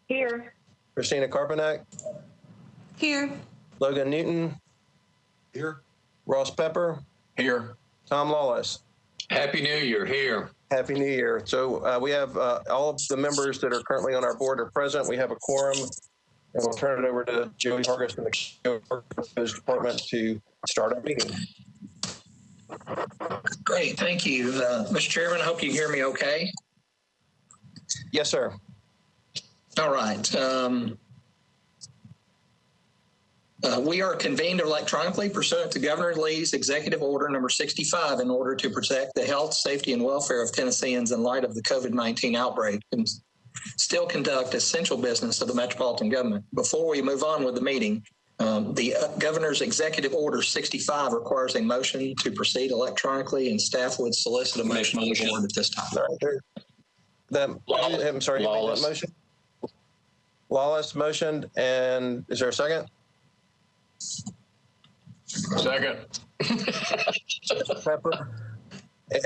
Here. Christina Carpanack. Here. Logan Newton. Here. Ross Pepper. Here. Tom Lawless. Happy New Year. Here. Happy New Year. So we have all of the members that are currently on our board are present. We have a quorum, and we'll turn it over to Joey Hargis from the department to start our meeting. Great, thank you. Mr. Chairman, I hope you hear me okay. Yes, sir. All right. We are convened electronically pursuant to Governor Lee's Executive Order number 65 in order to protect the health, safety, and welfare of Tennesseans in light of the COVID-19 outbreak and still conduct essential business of the Metropolitan government. Before we move on with the meeting, the Governor's Executive Order 65 requires a motion to proceed electronically, and staff would solicit a motion on the board at this time. I'm sorry, you made that motion? Lawless motioned, and is there a second? Second. Pepper.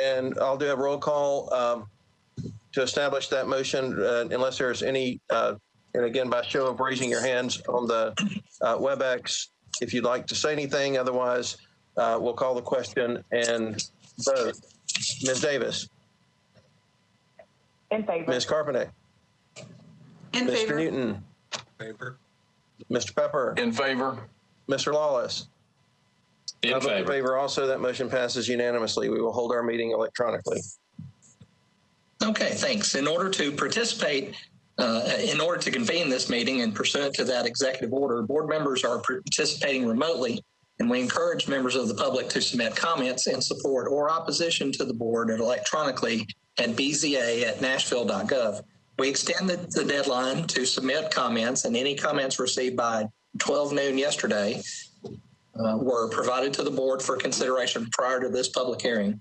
And I'll do a roll call to establish that motion unless there's any, and again, by show of raising your hands on the WebEx, if you'd like to say anything. Otherwise, we'll call the question and vote. Ms. Davis. In favor. Ms. Carpenter. In Mr. favor. Newton. Favor. Mr. Pepper. In favor. Mr. Lawless. In favor. Also, that motion passes unanimously. We will hold our meeting electronically. Okay, thanks. In order to participate, in order to convene this meeting and pursuant to that executive order, board members are participating remotely, and we encourage members of the public to submit comments in support or opposition to the board electronically at bza@nashville.gov. We extend the deadline to submit comments, and any comments received by 12 noon yesterday were provided to the board for consideration prior to this public hearing.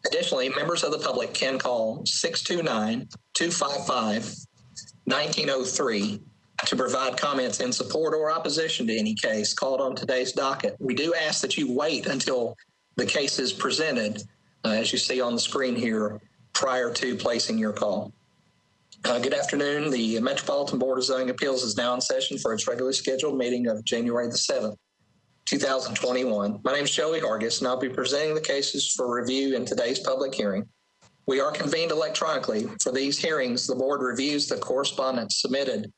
Additionally, members of the public can call 629-255-1903 to provide comments in support or opposition to any case called on today's docket. We do ask that you wait until the case is presented, as you see on the screen here, prior to placing your call. Good afternoon. The Metropolitan Board of Zoning Appeals is now in session for its regularly scheduled meeting of January the 7th, 2021. My name is Joey Hargis, and I'll be presenting the cases for review in today's public hearing. We are convened electronically. For these hearings, the board reviews the correspondence submitted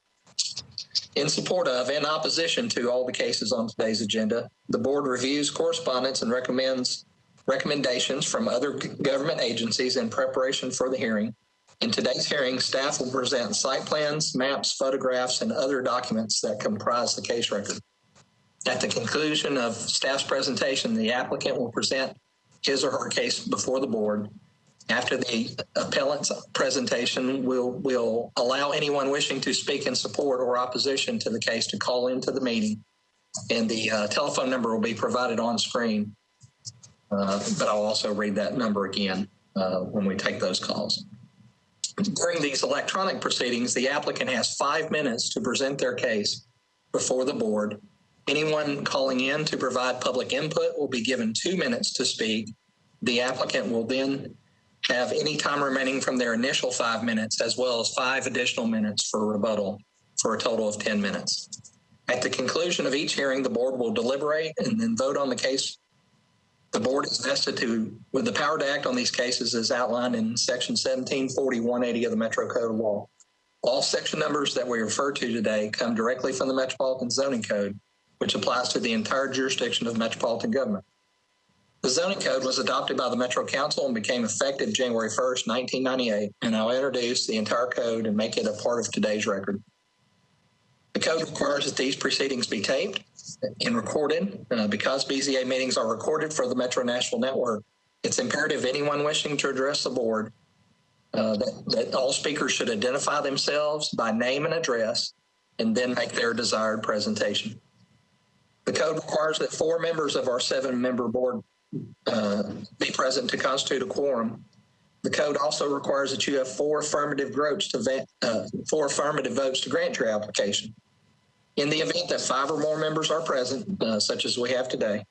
in support of and opposition to all the cases on today's agenda. The board reviews correspondence and recommends recommendations from other government agencies in preparation for the hearing. In today's hearing, staff will present site plans, maps, photographs, and other documents that comprise the case record. At the conclusion of staff's presentation, the applicant will present his or her case before the board. After the appellant's presentation, we'll allow anyone wishing to speak in support or opposition to the case to call into the meeting, and the telephone number will be provided on screen, but I'll also read that number again when we take those calls. During these electronic proceedings, the applicant has 5 minutes to present their case before the board. Anyone calling in to provide public input will be given 2 minutes to speak. The applicant will then have any time remaining from their initial 5 minutes, as well as 5 additional minutes for rebuttal, for a total of 10 minutes. At the conclusion of each hearing, the board will deliberate and then vote on the case. The board is vested with the power to act on these cases as outlined in Section 1740-180 of the Metro Code of Law. All section numbers that we refer to today come directly from the Metropolitan Zoning Code, which applies to the entire jurisdiction of metropolitan government. The zoning code was adopted by the Metro Council and became effective January 1st, 1998, and I'll introduce the entire code and make it a part of today's record. The code requires that these proceedings be taped and recorded. Because BZA meetings are recorded for the Metro Nashville network, it's imperative anyone wishing to address the board that all speakers should identify themselves by name and address and then make their desired presentation. The code requires that 4 members of our 7-member board be present to constitute a quorum. The code also requires that you have 4 affirmative votes to grant your application. In the event that 5 or more members are present, such as we have today,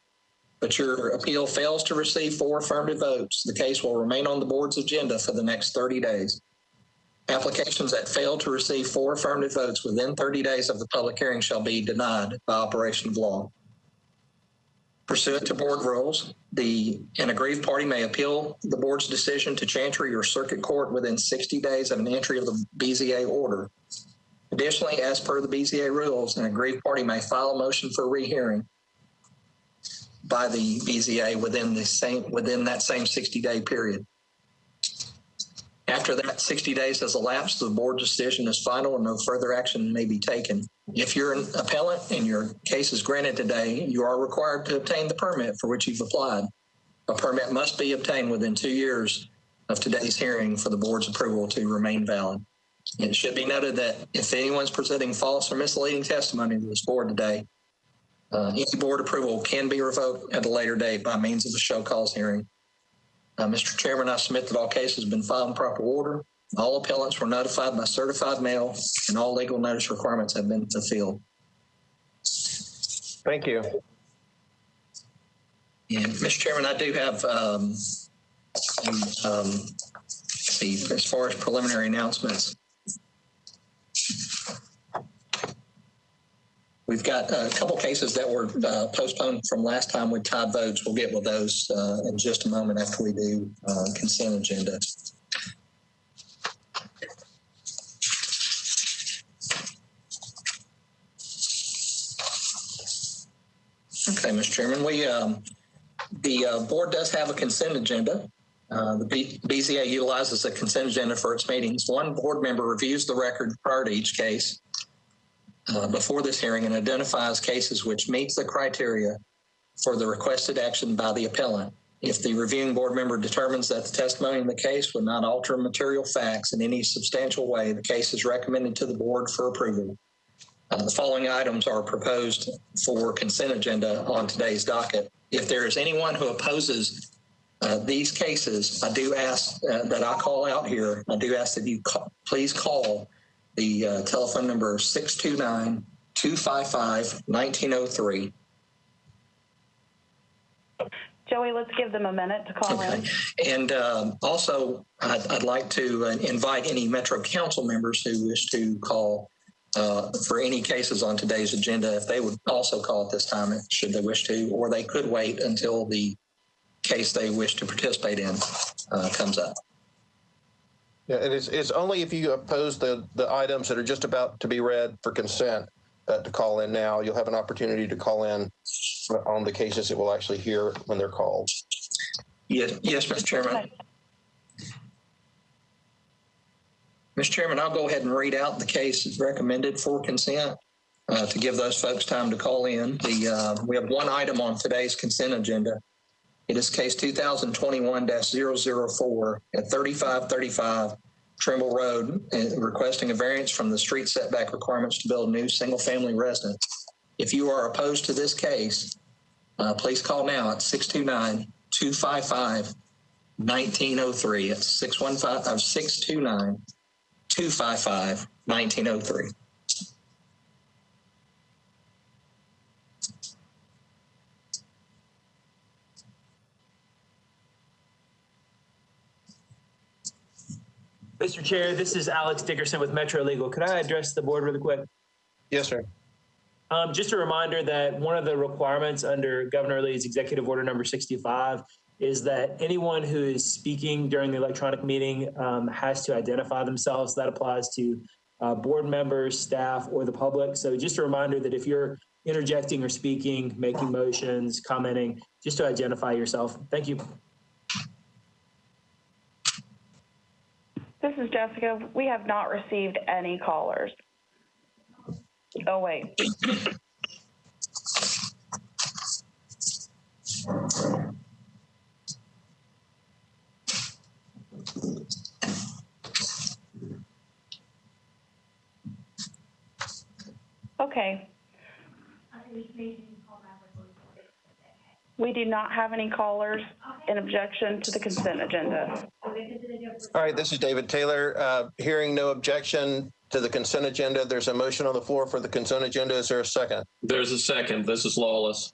but your appeal fails to receive 4 affirmative votes, the case will remain on the board's agenda for the next 30 days. Applications that fail to receive 4 affirmative votes within 30 days of the public hearing shall be denied by operation of law. Pursuant to board rules, an aggrieved party may appeal the board's decision to Chancery or Circuit Court within 60 days of an entry of the BZA order. Additionally, as per the BZA rules, an aggrieved party may file a motion for rehearing by the BZA within that same 60-day period. After that 60 days has elapsed, the board decision is final and no further action may be taken. If you're an appellant and your case is granted today, you are required to obtain the permit for which you've applied. A permit must be obtained within 2 years of today's hearing for the board's approval to remain valid. It should be noted that if anyone's presenting false or misleading testimony to this board today, any board approval can be revoked at a later date by means of a show cause hearing. Mr. Chairman, I submit that all cases have been filed in proper order. All appellants were notified by certified mail, and all legal notice requirements have been fulfilled. Thank you. And Mr. Chairman, I do have, as far as preliminary announcements, we've got a couple cases that were postponed from last time with tied votes. We'll get with those in just a moment after we do consent agenda. Okay, Mr. Chairman, the board does have a consent agenda. The BZA utilizes a consent agenda for its meetings. One board member reviews the record prior to each case before this hearing and identifies cases which meets the criteria for the requested action by the appellant. If the reviewing board member determines that the testimony in the case would not alter material facts in any substantial way, the case is recommended to the board for approval. The following items are proposed for consent agenda on today's docket. If there is anyone who opposes these cases, I do ask that I call out here. I do ask that you please call the telephone number 629-255-1903. Joey, let's give them a minute to call in. And also, I'd like to invite any Metro Council members who wish to call for any cases on today's agenda, if they would also call at this time, should they wish to, or they could wait until the case they wish to participate in comes up. Yeah, and it's only if you oppose the items that are just about to be read for consent to call in now. You'll have an opportunity to call in on the cases that we'll actually hear when they're called. Yes, Mr. Chairman. Mr. Chairman, I'll go ahead and read out the case recommended for consent to give those folks time to call in. We have one item on today's consent agenda. It is case 2021-004 at 3535 Trimble Road, requesting a variance from the street setback requirements to build a new single-family residence. If you are opposed to this case, please call now at 629-255-1903. It's 629-255-1903. Mr. Chair, this is Alex Dickerson with Metro Legal. Could I address the board really quick? Yes, sir. Just a reminder that one of the requirements under Governor Lee's Executive Order number 65 is that anyone who is speaking during the electronic meeting has to identify themselves. That applies to board members, staff, or the public. So just a reminder that if you're interjecting or speaking, making motions, commenting, just to identify yourself. Thank you. This is Jessica. We have not received any callers. Oh, wait. Okay. We do not have any callers in objection to the consent agenda. All right, this is David Taylor. Hearing no objection to the consent agenda, there's a motion on the floor for the consent agenda. Is there a second? There's a second. This is Lawless.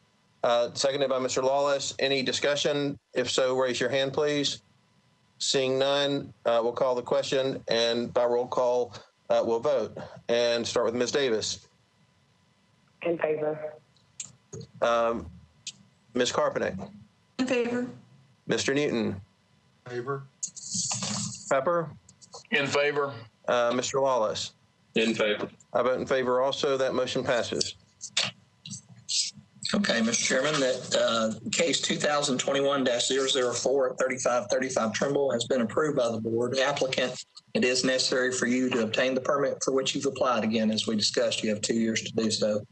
Seconded by Mr. Lawless. Any discussion? If so, raise your hand, please. Seeing none, we'll call the question, and by roll call, we'll vote. And start with Ms. Davis. In favor. Ms. Carpenter. In favor. Mr. Newton. Favor. Pepper. In favor. Mr. Lawless. In favor. I vote in favor also. That motion passes. Okay, Mr. Chairman, that case 2021-004 at 3535 Trimble has been approved by the board. Applicant, it is necessary for you to obtain the permit for which you've applied. Again, as we discussed, you have 2 years to do so.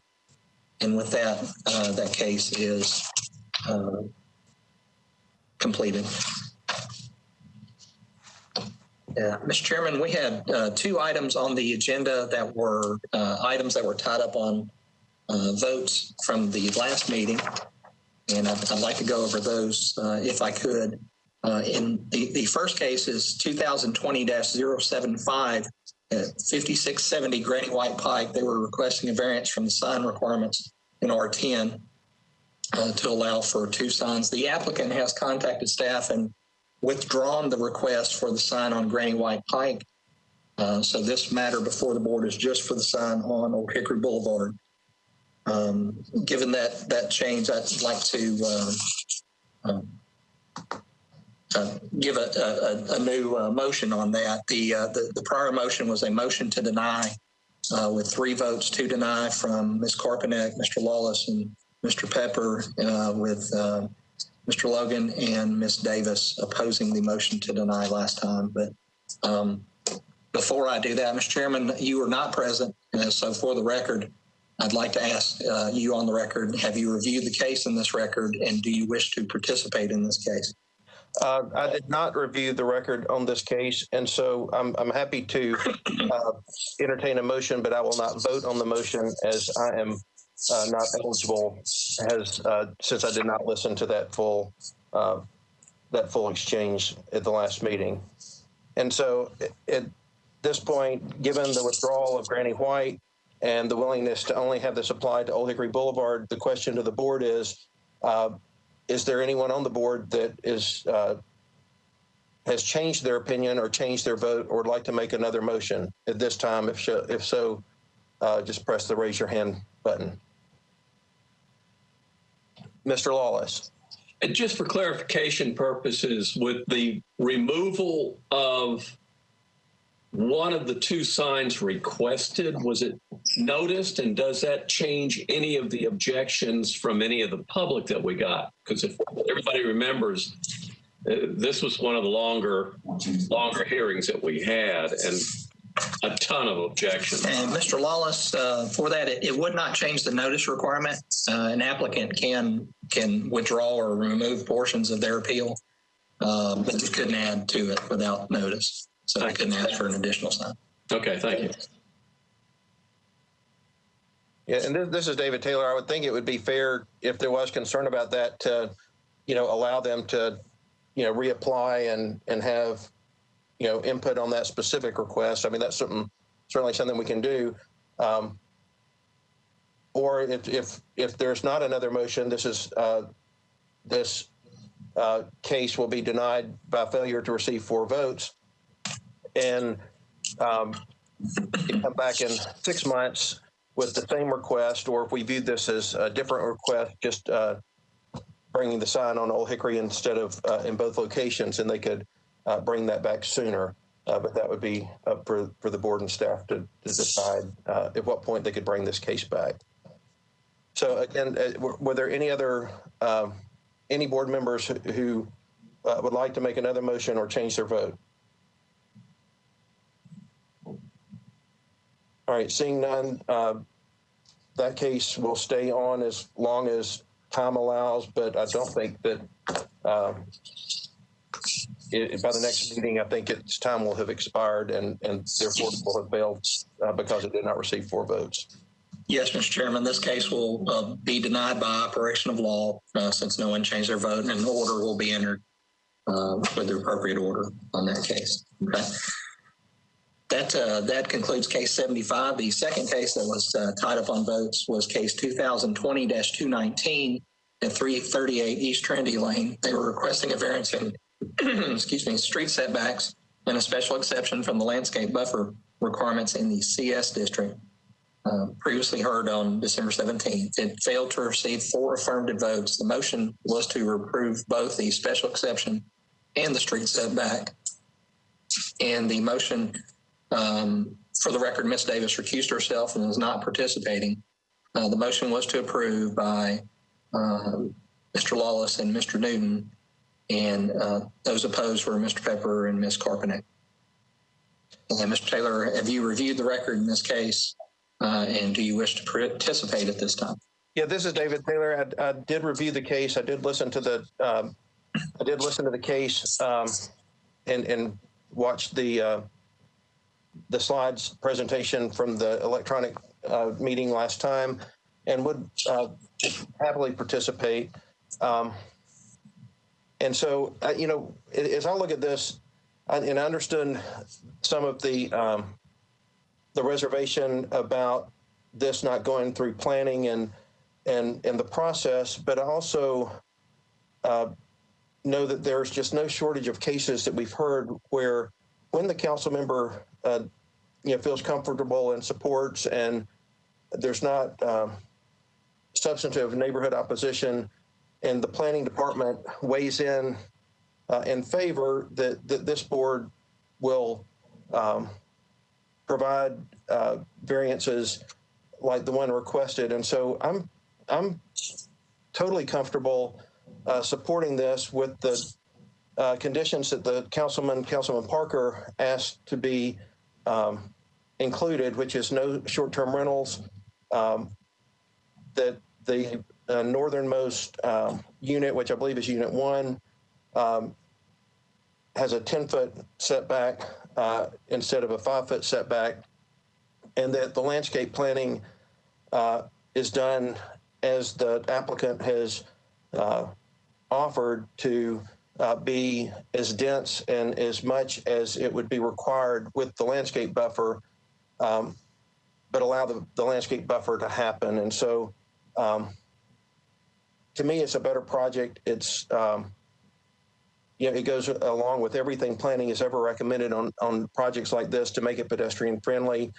And with that, that case is completed. Mr. Chairman, we had 2 items on the agenda that were items that were tied up on votes from the last meeting, and I'd like to go over those if I could. In the first case is 2020-075 at 5670 Granny White Pike. They were requesting a variance from the sign requirements in R10 to allow for 2 signs. The applicant has contacted staff and withdrawn the request for the sign on Granny White Pike. So this matter before the board is just for the sign on Old Hickory Boulevard. Given that change, I'd like to give a new motion on that. The prior motion was a motion to deny with 3 votes to deny from Ms. Karpanek, Mr. Lawless, and Mr. Pepper, with Mr. Logan and Ms. Davis opposing the motion to deny last time. But before I do that, Mr. Chairman, you were not present, so for the record, I'd like to ask you on the record, have you reviewed the case in this record, and do you wish to participate in this case? I did not review the record on this case, and so I'm happy to entertain a motion, but I will not vote on the motion as I am not eligible, since I did not listen to that full exchange at the last meeting. And so at this point, given the withdrawal of Granny White and the willingness to only have this applied to Old Hickory Boulevard, the question to the board is there anyone on the board that has changed their opinion or changed their vote or would like to make another motion at this time? If so, just press the raise your hand button. Mr. Lawless. And just for clarification purposes, with the removal of one of the 2 signs requested, was it noticed, and does that change any of the objections from any of the public that we got? Because if everybody remembers, this was one of the longer hearings that we had, and a ton of objections. And Mr. Lawless, for that, it would not change the notice requirement. An applicant can withdraw or remove portions of their appeal, but they couldn't add to it without notice. So I couldn't ask for an additional sign. Okay, thank you. Yeah, and this is David Taylor. I would think it would be fair, if there was concern about that, to, allow them to, reapply and have, input on that specific request. I mean, that's certainly something we can do. Or if there's not another motion, this case will be denied by failure to receive 4 votes. And you come back in 6 months with the same request, or if we view this as a different request, just bringing the sign on Old Hickory instead of in both locations, and they could bring that back sooner. But that would be up for the board and staff to decide at what point they could bring this case back. So again, were there any other any board members who would like to make another motion or change their vote? All right, seeing none, that case will stay on as long as time allows, but I don't think that by the next meeting, I think its time will have expired and therefore will have failed because it did not receive 4 votes. Yes, Mr. Chairman, this case will be denied by operation of law since no one changed their vote, and an order will be entered with the appropriate order on that case. Okay. That concludes case 75. The second case that was tied up on votes was case 2020-219 at 338 East Trinity Lane. They were requesting a variance in excuse me, street setbacks and a special exception from the landscape buffer requirements in the CS district. Previously heard on December 17th. It failed to receive 4 affirmative votes. The motion was to approve both the special exception and the street setback. And the motion, for the record, Ms. Davis recused herself and is not participating. The motion was to approve by Mr. Lawless and Mr. Newton, and those opposed were Mr. Pepper and Ms. Carpenter. And Mr. Taylor, have you reviewed the record in this case? And do you wish to participate at this time? Yeah, this is David Taylor. I did review the case. I did listen to the case and watched the slides presentation from the electronic meeting last time, and would happily participate. And so, you know, as I look at this, and I understood some of the reservation about this not going through planning and the process, but I also know that there's just no shortage of cases that we've heard where when the council member feels comfortable and supports, and there's not substantive neighborhood opposition, and the planning department weighs in favor, that this board will provide variances like the one requested. And so I'm totally comfortable supporting this with the conditions that the Councilman Parker asked to be included, which is no short-term rentals, that the northernmost unit, which I believe is Unit 1, has a 10-foot setback instead of a 5-foot setback, and that the landscape planning is done as the applicant has offered to be as dense and as much as it would be required with the landscape buffer, but allow the landscape buffer to happen. And so to me, it's a better project. It's it goes along with everything planning has ever recommended on projects like this to make it pedestrian friendly,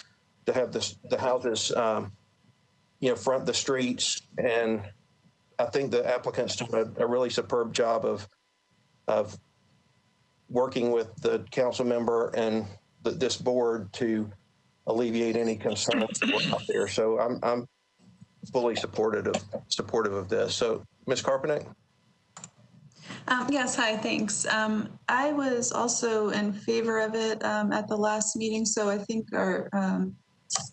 to have the houses, front the streets. And I think the applicants do a really superb job of working with the council member and this board to alleviate any concerns that were out there. So I'm fully supportive of this. So, Ms. Carpenter? Yes, hi, thanks. I was also in favor of it at the last meeting, so I think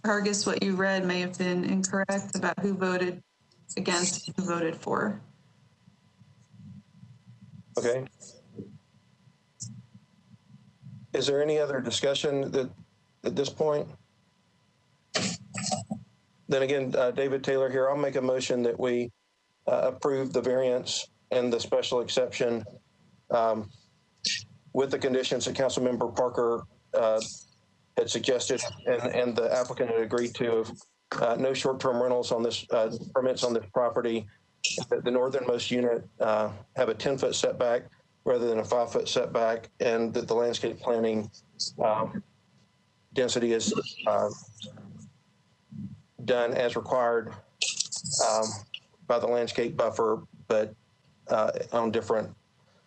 Argus, what you read may have been incorrect about who voted against, who voted for. Okay. Is there any other discussion at this point? Then again, David Taylor here. I'll make a motion that we approve the variance and the special exception with the conditions that Councilmember Parker had suggested and the applicant had agreed to, of no short-term rentals on this permits on this property. The northernmost unit have a 10-foot setback rather than a 5-foot setback, and that the landscape planning density is done as required by the landscape buffer, but on different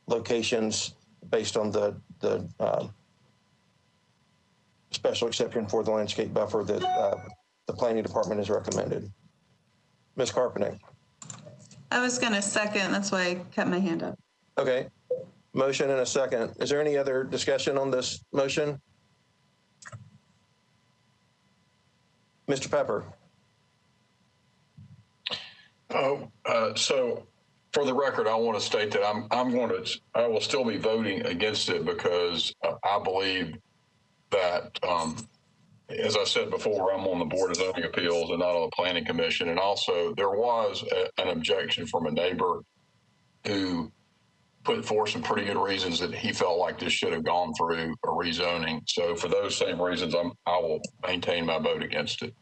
locations based on the special exception for the landscape buffer that the planning department has recommended. Ms. Carpenter. I was going to second, that's why I kept my hand up. Okay. Motion and a second. Is there any other discussion on this motion? Mr. Pepper. So for the record, I want to state that I will still be voting against it because I believe that, as I said before, I'm on the Board of Zoning Appeals and not on the Planning Commission. And also there was an objection from a neighbor who put forth some pretty good reasons that he felt like this should have gone through a rezoning. So for those same reasons, I will maintain my vote against it.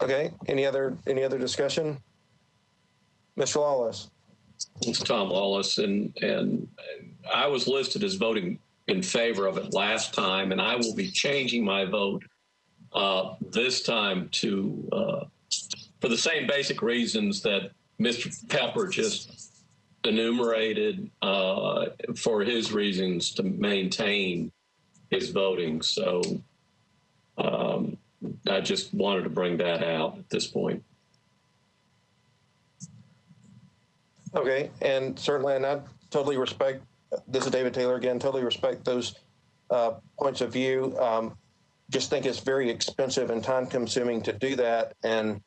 Okay. Any other discussion? Mr. Lawless. It's Tom Wallace, and I was listed as voting in favor of it last time, and I will be changing my vote this time to for the same basic reasons that Mr. Pepper just enumerated, for his reasons to maintain his voting. So I just wanted to bring that out at this point. Okay, and certainly, and I totally respect, this is David Taylor again, totally respect those points of view. Just think it's very expensive and time consuming to do that. And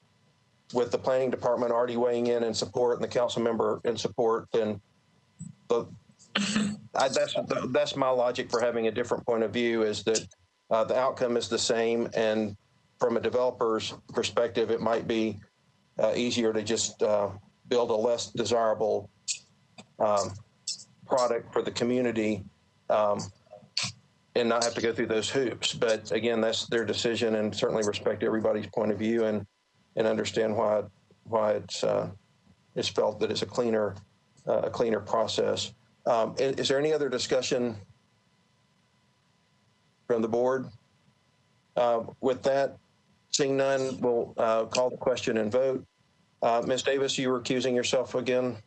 with the planning department already weighing in support and the council member in support, then that's my logic for having a different point of view, is that the outcome is the same. And from a developer's perspective, it might be easier to just build a less desirable product for the community and not have to go through those hoops. But again, that's their decision, and certainly respect everybody's point of view and understand why it's felt that it's a cleaner process. Is there any other discussion from the board? With that, seeing none, we'll call the question and vote. Ms. Davis, you were recusing yourself again?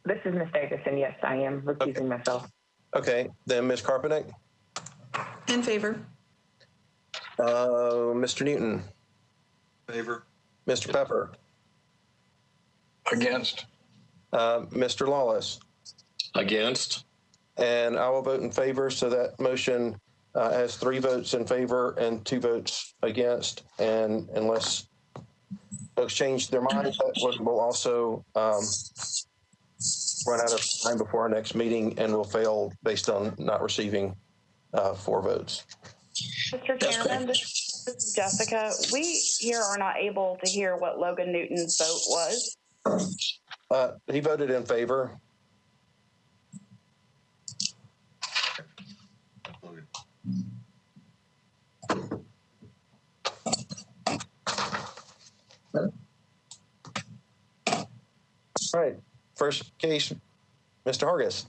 This is Ms. Davis, and yes, I am recusing myself. Okay, then Ms. Carpenter? In favor. Mr. Newton? Favor. Mr. Pepper? Against. Mr. Lawless? Against. And I will vote in favor, so that motion has 3 votes in favor and 2 votes against. And unless folks change their minds, that one will also run out of time before our next meeting and will fail based on not receiving 4 votes. Mr. Chairman, this is Jessica. We here are not able to hear what Logan Newton's vote was. He voted in favor. All right, first case, Mr. Hargis.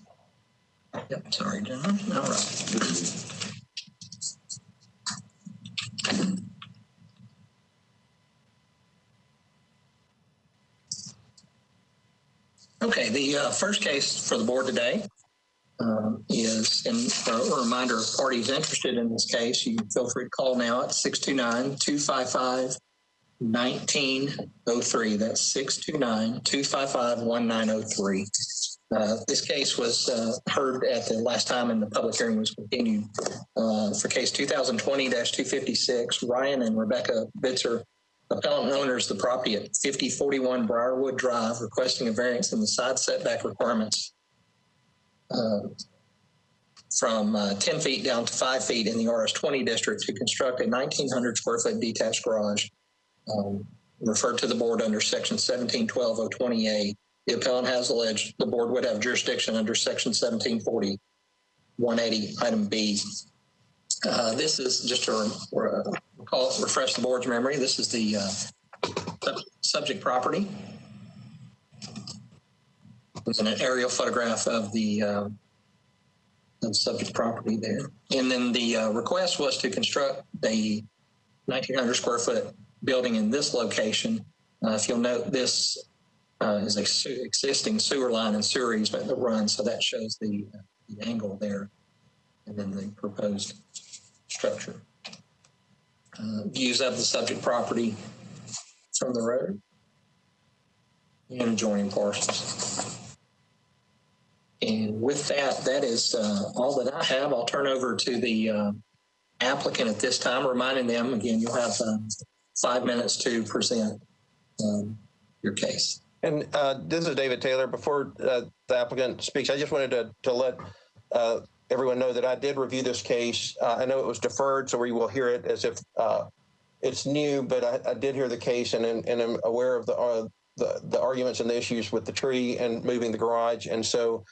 Yep, sorry, John. All right. Okay, the first case for the board today is, and a reminder of parties interested in this case, you can feel free to call now at 629-255-1903. That's 629-255-1903. This case was heard at the last time, and the public hearing was continued for case 2020-256. Ryan and Rebecca Bitzer, appellant owners of the property at 5041 Briarwood Drive, requesting a variance in the side setback requirements from 10 feet down to 5 feet in the RS20 district to construct a 1,900 square foot detached garage, referred to the board under section 1712-020A. The appellant has alleged the board would have jurisdiction under section 1740-180 item B. This is just to refresh the board's memory. This is the subject property. There's an aerial photograph of the subject property there. And then the request was to construct a 1,900 square foot building in this location. If you'll note, this is an existing sewer line and sewer easement that runs, so that shows the angle there, and then the proposed structure. Views of the subject property from the road and adjoining parcels. And with that, that is all that I have. I'll turn over to the applicant at this time, reminding them, again, you'll have 5 minutes to present your case. And this is David Taylor. Before the applicant speaks, I just wanted to let everyone know that I did review this case. I know it was deferred, so we will hear it as if it's new, but I did hear the case and am aware of the arguments and the issues with the tree and moving the garage. And so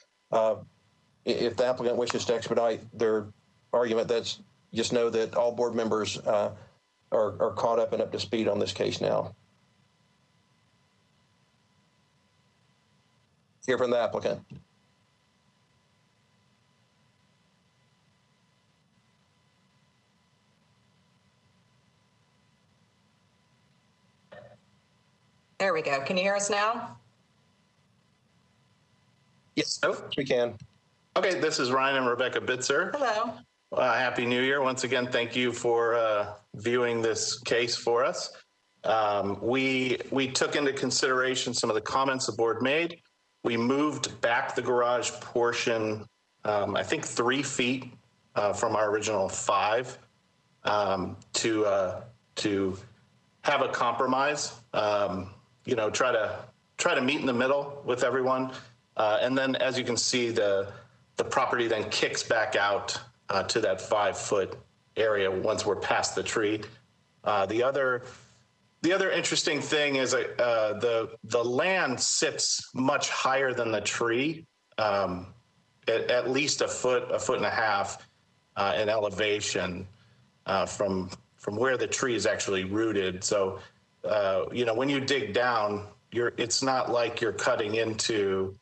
if the applicant wishes to expedite their argument, that's just know that all board members are caught up and up to speed on this case now. hear from the applicant. There we go. Can you hear us now? Yes, we can. Okay, this is Ryan and Rebecca Bitzer. Hello. Happy New Year. Once again, thank you for viewing this case for us. We took into consideration some of the comments the board made. We moved back the garage portion, I think 3 feet from our original 5 to have a compromise. Try to meet in the middle with everyone. And then, as you can see, the property then kicks back out to that 5-foot area once we're past the tree. The other interesting thing is the land sits much higher than the tree, at least a foot and a half in elevation from where the tree is actually rooted. So, when you dig down, it's not like you're cutting into,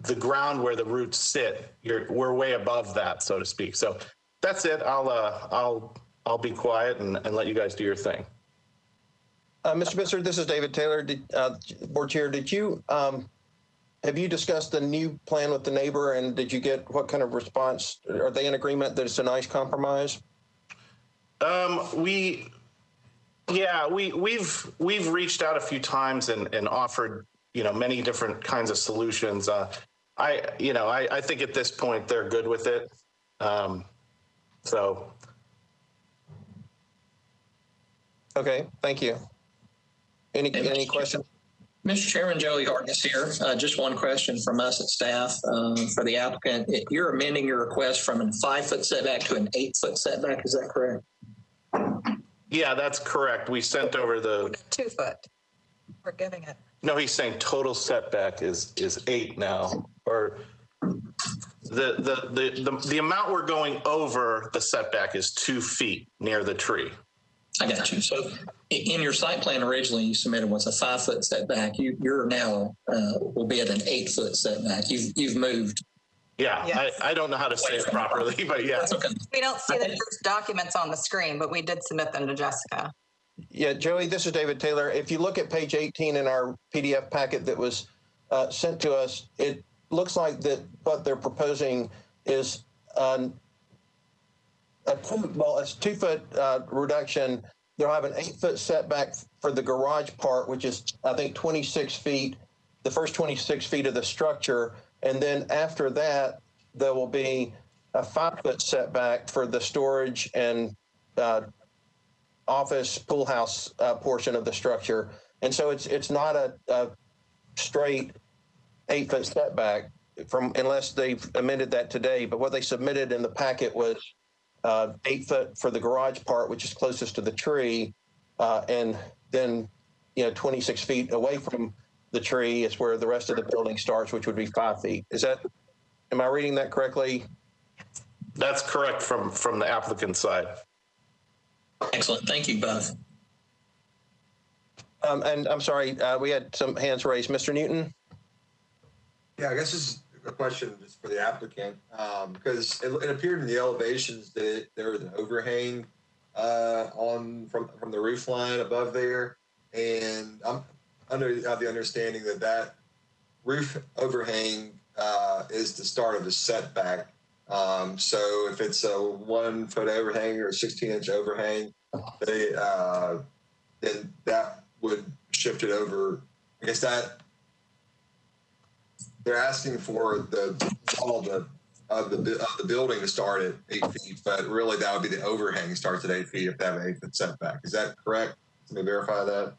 the ground where the roots sit. We're way above that, so to speak. So that's it. I'll be quiet and let you guys do your thing. Mr. Bitzer, this is David Taylor. Board Chair, did you have you discussed the new plan with the neighbor, and did you get what kind of response? Are they in agreement that it's a nice compromise? We've reached out a few times and offered many different kinds of solutions. I think at this point they're good with it. So. Okay, thank you. Any questions? Mr. Chairman, Joey Hargis here. Just one question from us at staff for the applicant. You're amending your request from a 5-foot setback to an 8-foot setback. Is that correct? Yeah, that's correct. We sent over the 2 foot. We're giving it. No, he's saying total setback is 8 now, or the amount we're going over the setback is 2 feet near the tree. I got you. So in your site plan originally you submitted was a 5-foot setback. You're now will be at an 8-foot setback. You've moved. Yeah, yes. I don't know how to say it properly, but yeah. That's okay. We don't see the documents on the screen, but we did submit them to Jessica. Yeah, Joey, this is David Taylor. If you look at page 18 in our PDF packet that was sent to us, it looks like that what they're proposing is a 2-foot reduction. They'll have an 8-foot setback for the garage part, which is, I think, 26 feet, the first 26 feet of the structure. And then after that, there will be a 5-foot setback for the storage and office pool house portion of the structure. And so it's not a straight 8-foot setback unless they've amended that today. But what they submitted in the packet was 8 foot for the garage part, which is closest to the tree, and then 26 feet away from the tree is where the rest of the building starts, which would be 5 feet. Am I reading that correctly? That's correct from the applicant's side. Excellent. Thank you both. And I'm sorry, we had some hands raised. Mr. Newton? Yeah, I guess this is a question just for the applicant, because it appeared in the elevations that there was an overhang from the roof line above there, and I'm under the understanding that roof overhang is the start of the setback. So if it's a 1-foot overhang or a 16-inch overhang, then that would shift it over. I guess that they're asking for the wall of the building to start at 8 feet, but really that would be the overhang starts at 8 feet if they have an 8-foot setback. Is that correct? Let me verify that.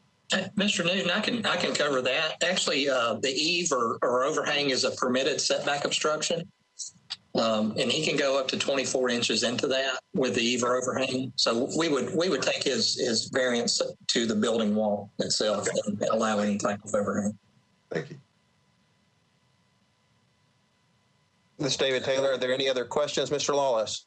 Mr. Newton, I can cover that. Actually, the eave or overhang is a permitted setback obstruction. And he can go up to 24 inches into that with the eave or overhang. So we would take his variance to the building wall itself and allow any type of overhang. Thank you. This is David Taylor. Are there any other questions, Mr. Lawless?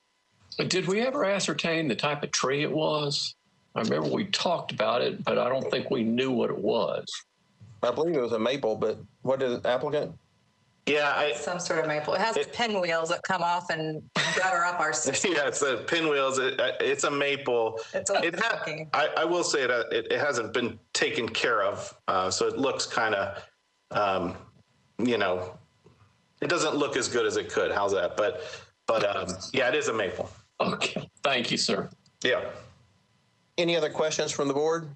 Did we ever ascertain the type of tree it was? I remember we talked about it, but I don't think we knew what it was. I believe it was a maple, but what is it, applicant? Yeah, Some sort of maple. It has pinwheels that come off and gutter up our system. yeah, it's the pinwheels. It's a maple. I will say that it hasn't been taken care of, so it looks kind of, it doesn't look as good as it could. How's that? But yeah, it is a maple. Okay, thank you, sir. Yeah. Any other questions from the board?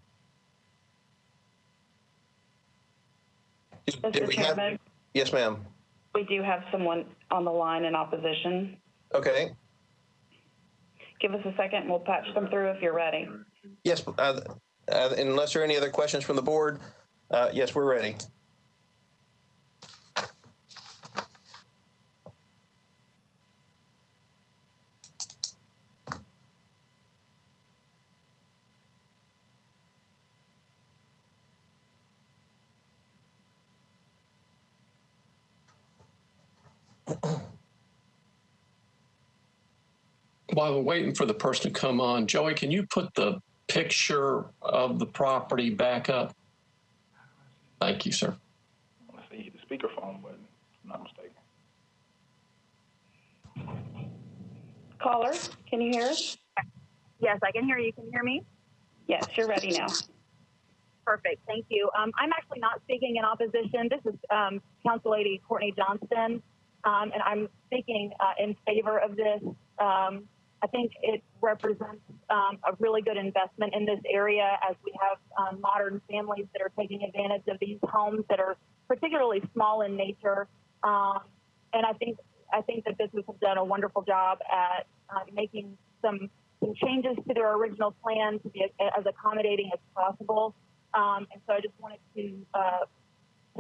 Did we have? Chairman, Yes, ma'am. we do have someone on the line in opposition. Okay. Give us a second and we'll patch them through if you're ready. Yes, unless there are any other questions from the board, yes, we're ready. While we're waiting for the person to come on, Joey, can you put the picture of the property back up? Thank you, sir. Let's see, the speakerphone button, if I'm not mistaken. Caller, can you hear us? Yes, I can hear you. Can you hear me? Yes, you're ready now. Perfect. Thank you. I'm actually not speaking in opposition. This is Council Lady Courtney Johnston, and I'm speaking in favor of this. I think it represents a really good investment in this area as we have modern families that are taking advantage of these homes that are particularly small in nature. And I think that business has done a wonderful job at making some changes to their original plan to be as accommodating as possible. And so I just wanted to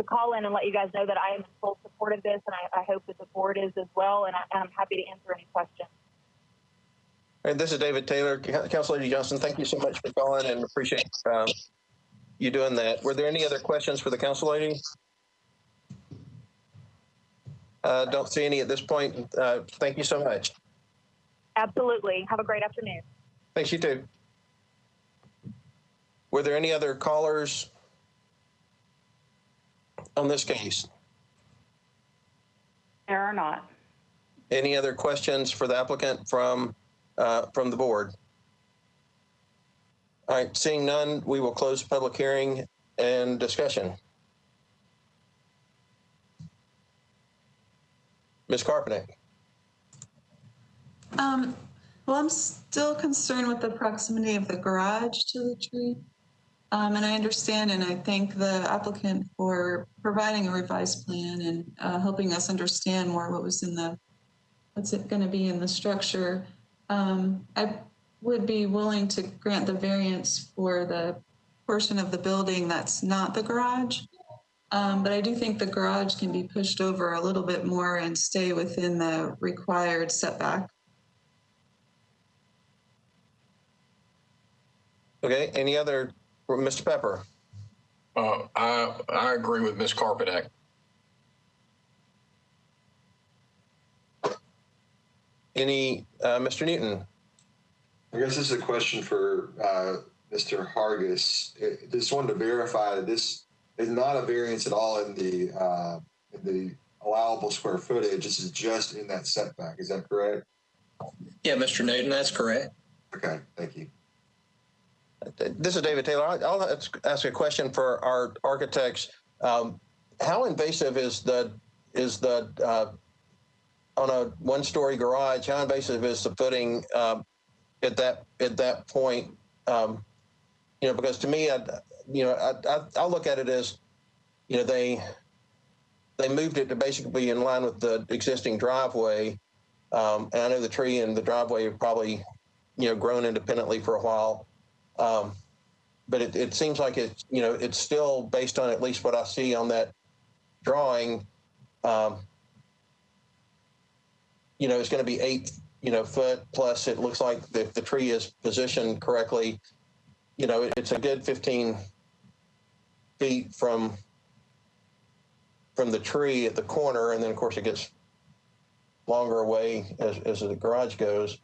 call in and let you guys know that I am in full support of this, and I hope that the board is as well, and I'm happy to answer any questions. And this is David Taylor. Council Lady Johnson, thank you so much for calling and appreciate you doing that. Were there any other questions for the Council Lady? Don't see any at this point. Thank you so much. Absolutely. Have a great afternoon. Thanks, you too. Were there any other callers on this case? There are not. Any other questions for the applicant from the board? All right, seeing none, we will close the public hearing and discussion. Ms. Carpenter. Well, I'm still concerned with the proximity of the garage to the tree. And I understand and I thank the applicant for providing a revised plan and helping us understand more what's it going to be in the structure. I would be willing to grant the variance for the portion of the building that's not the garage. But I do think the garage can be pushed over a little bit more and stay within the required setback. Okay, any other, Mr. Pepper? I agree with Ms. Carpedak. Any, Mr. Newton? I guess this is a question for Mr. Hargis. Just wanted to verify that this is not a variance at all in the allowable square footage. This is just in that setback. Is that correct? Yeah, Mr. Newton, that's correct. Okay, thank you. This is David Taylor. I'll ask a question for our architects. How invasive is the on a one-story garage? How invasive is the footing at that point? Because to me, I look at it as, they moved it to basically be in line with the existing driveway. And I know the tree and the driveway have probably, grown independently for a while. But it seems like it's still based on at least what I see on that drawing. It's going to be 8, foot plus. It looks like if the tree is positioned correctly, it's a good 15 feet from the tree at the corner, and then of course it gets longer away as the garage goes.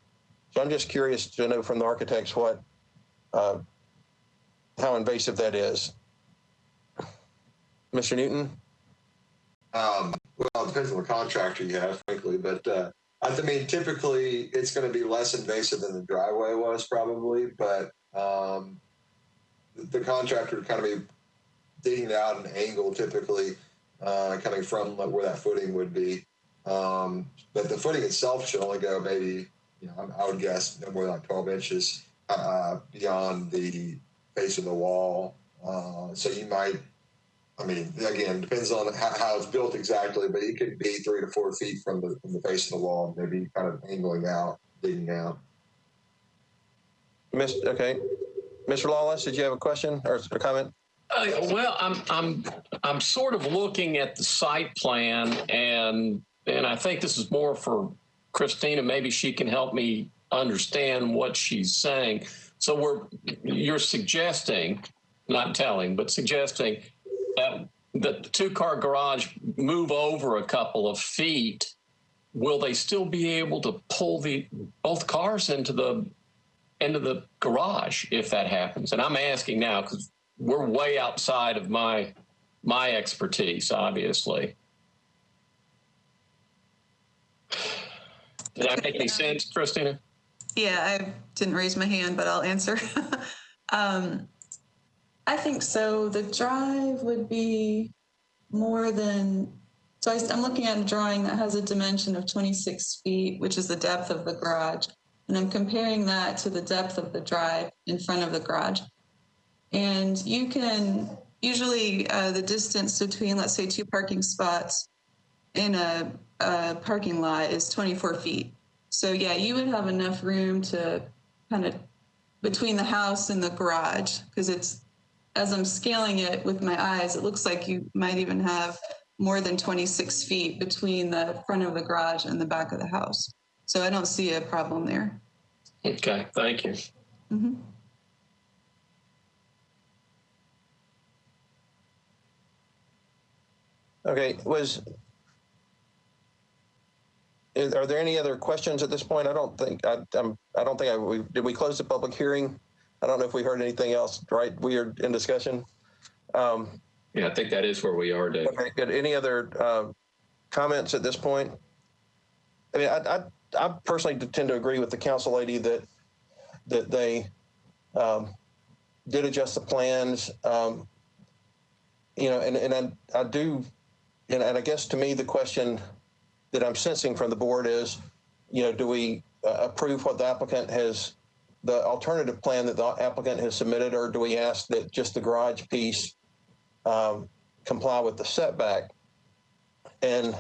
So I'm just curious to know from the architects how invasive that is. Mr. Newton? Well, it depends on the contractor you have, frankly, but I mean, typically it's going to be less invasive than the driveway was probably, but the contractor would kind of be digging it out at an angle typically coming from where that footing would be. But the footing itself should only go maybe, I would guess no more than like 12 inches beyond the face of the wall. So you might, I mean, again, depends on how it's built exactly, but it could be 3 to 4 feet from the face of the wall, maybe kind of angling out, digging out. Okay. Mr. Lawless, did you have a question or a comment? Well, I'm sort of looking at the site plan, and I think this is more for Christina. Maybe she can help me understand what she's saying. So you're suggesting, not telling, but suggesting that the two-car garage move over a couple of feet. Will they still be able to pull both cars into the garage if that happens? And I'm asking now because we're way outside of my expertise, obviously. Did that make any sense, Christina? Yeah, I didn't raise my hand, but I'll answer. I think so. The drive would be more than, so I'm looking at a drawing that has a dimension of 26 feet, which is the depth of the garage. And I'm comparing that to the depth of the drive in front of the garage. And you can, usually the distance between, let's say, 2 parking spots in a parking lot is 24 feet. So yeah, you would have enough room to kind of between the house and the garage, because it's, as I'm scaling it with my eyes, it looks like you might even have more than 26 feet between the front of the garage and the back of the house. So I don't see a problem there. Okay, thank you. Mm-hmm. Okay, are there any other questions at this point? I don't think did we close the public hearing? I don't know if we heard anything else, right? We are in discussion. Yeah, I think that is where we are, Dave. Okay, good. Any other comments at this point? I mean, I personally tend to agree with the council lady that they did adjust the plans. And I do, and I guess to me the question that I'm sensing from the board is, do we approve what the applicant has, the alternative plan that the applicant has submitted, or do we ask that just the garage piece comply with the setback? And,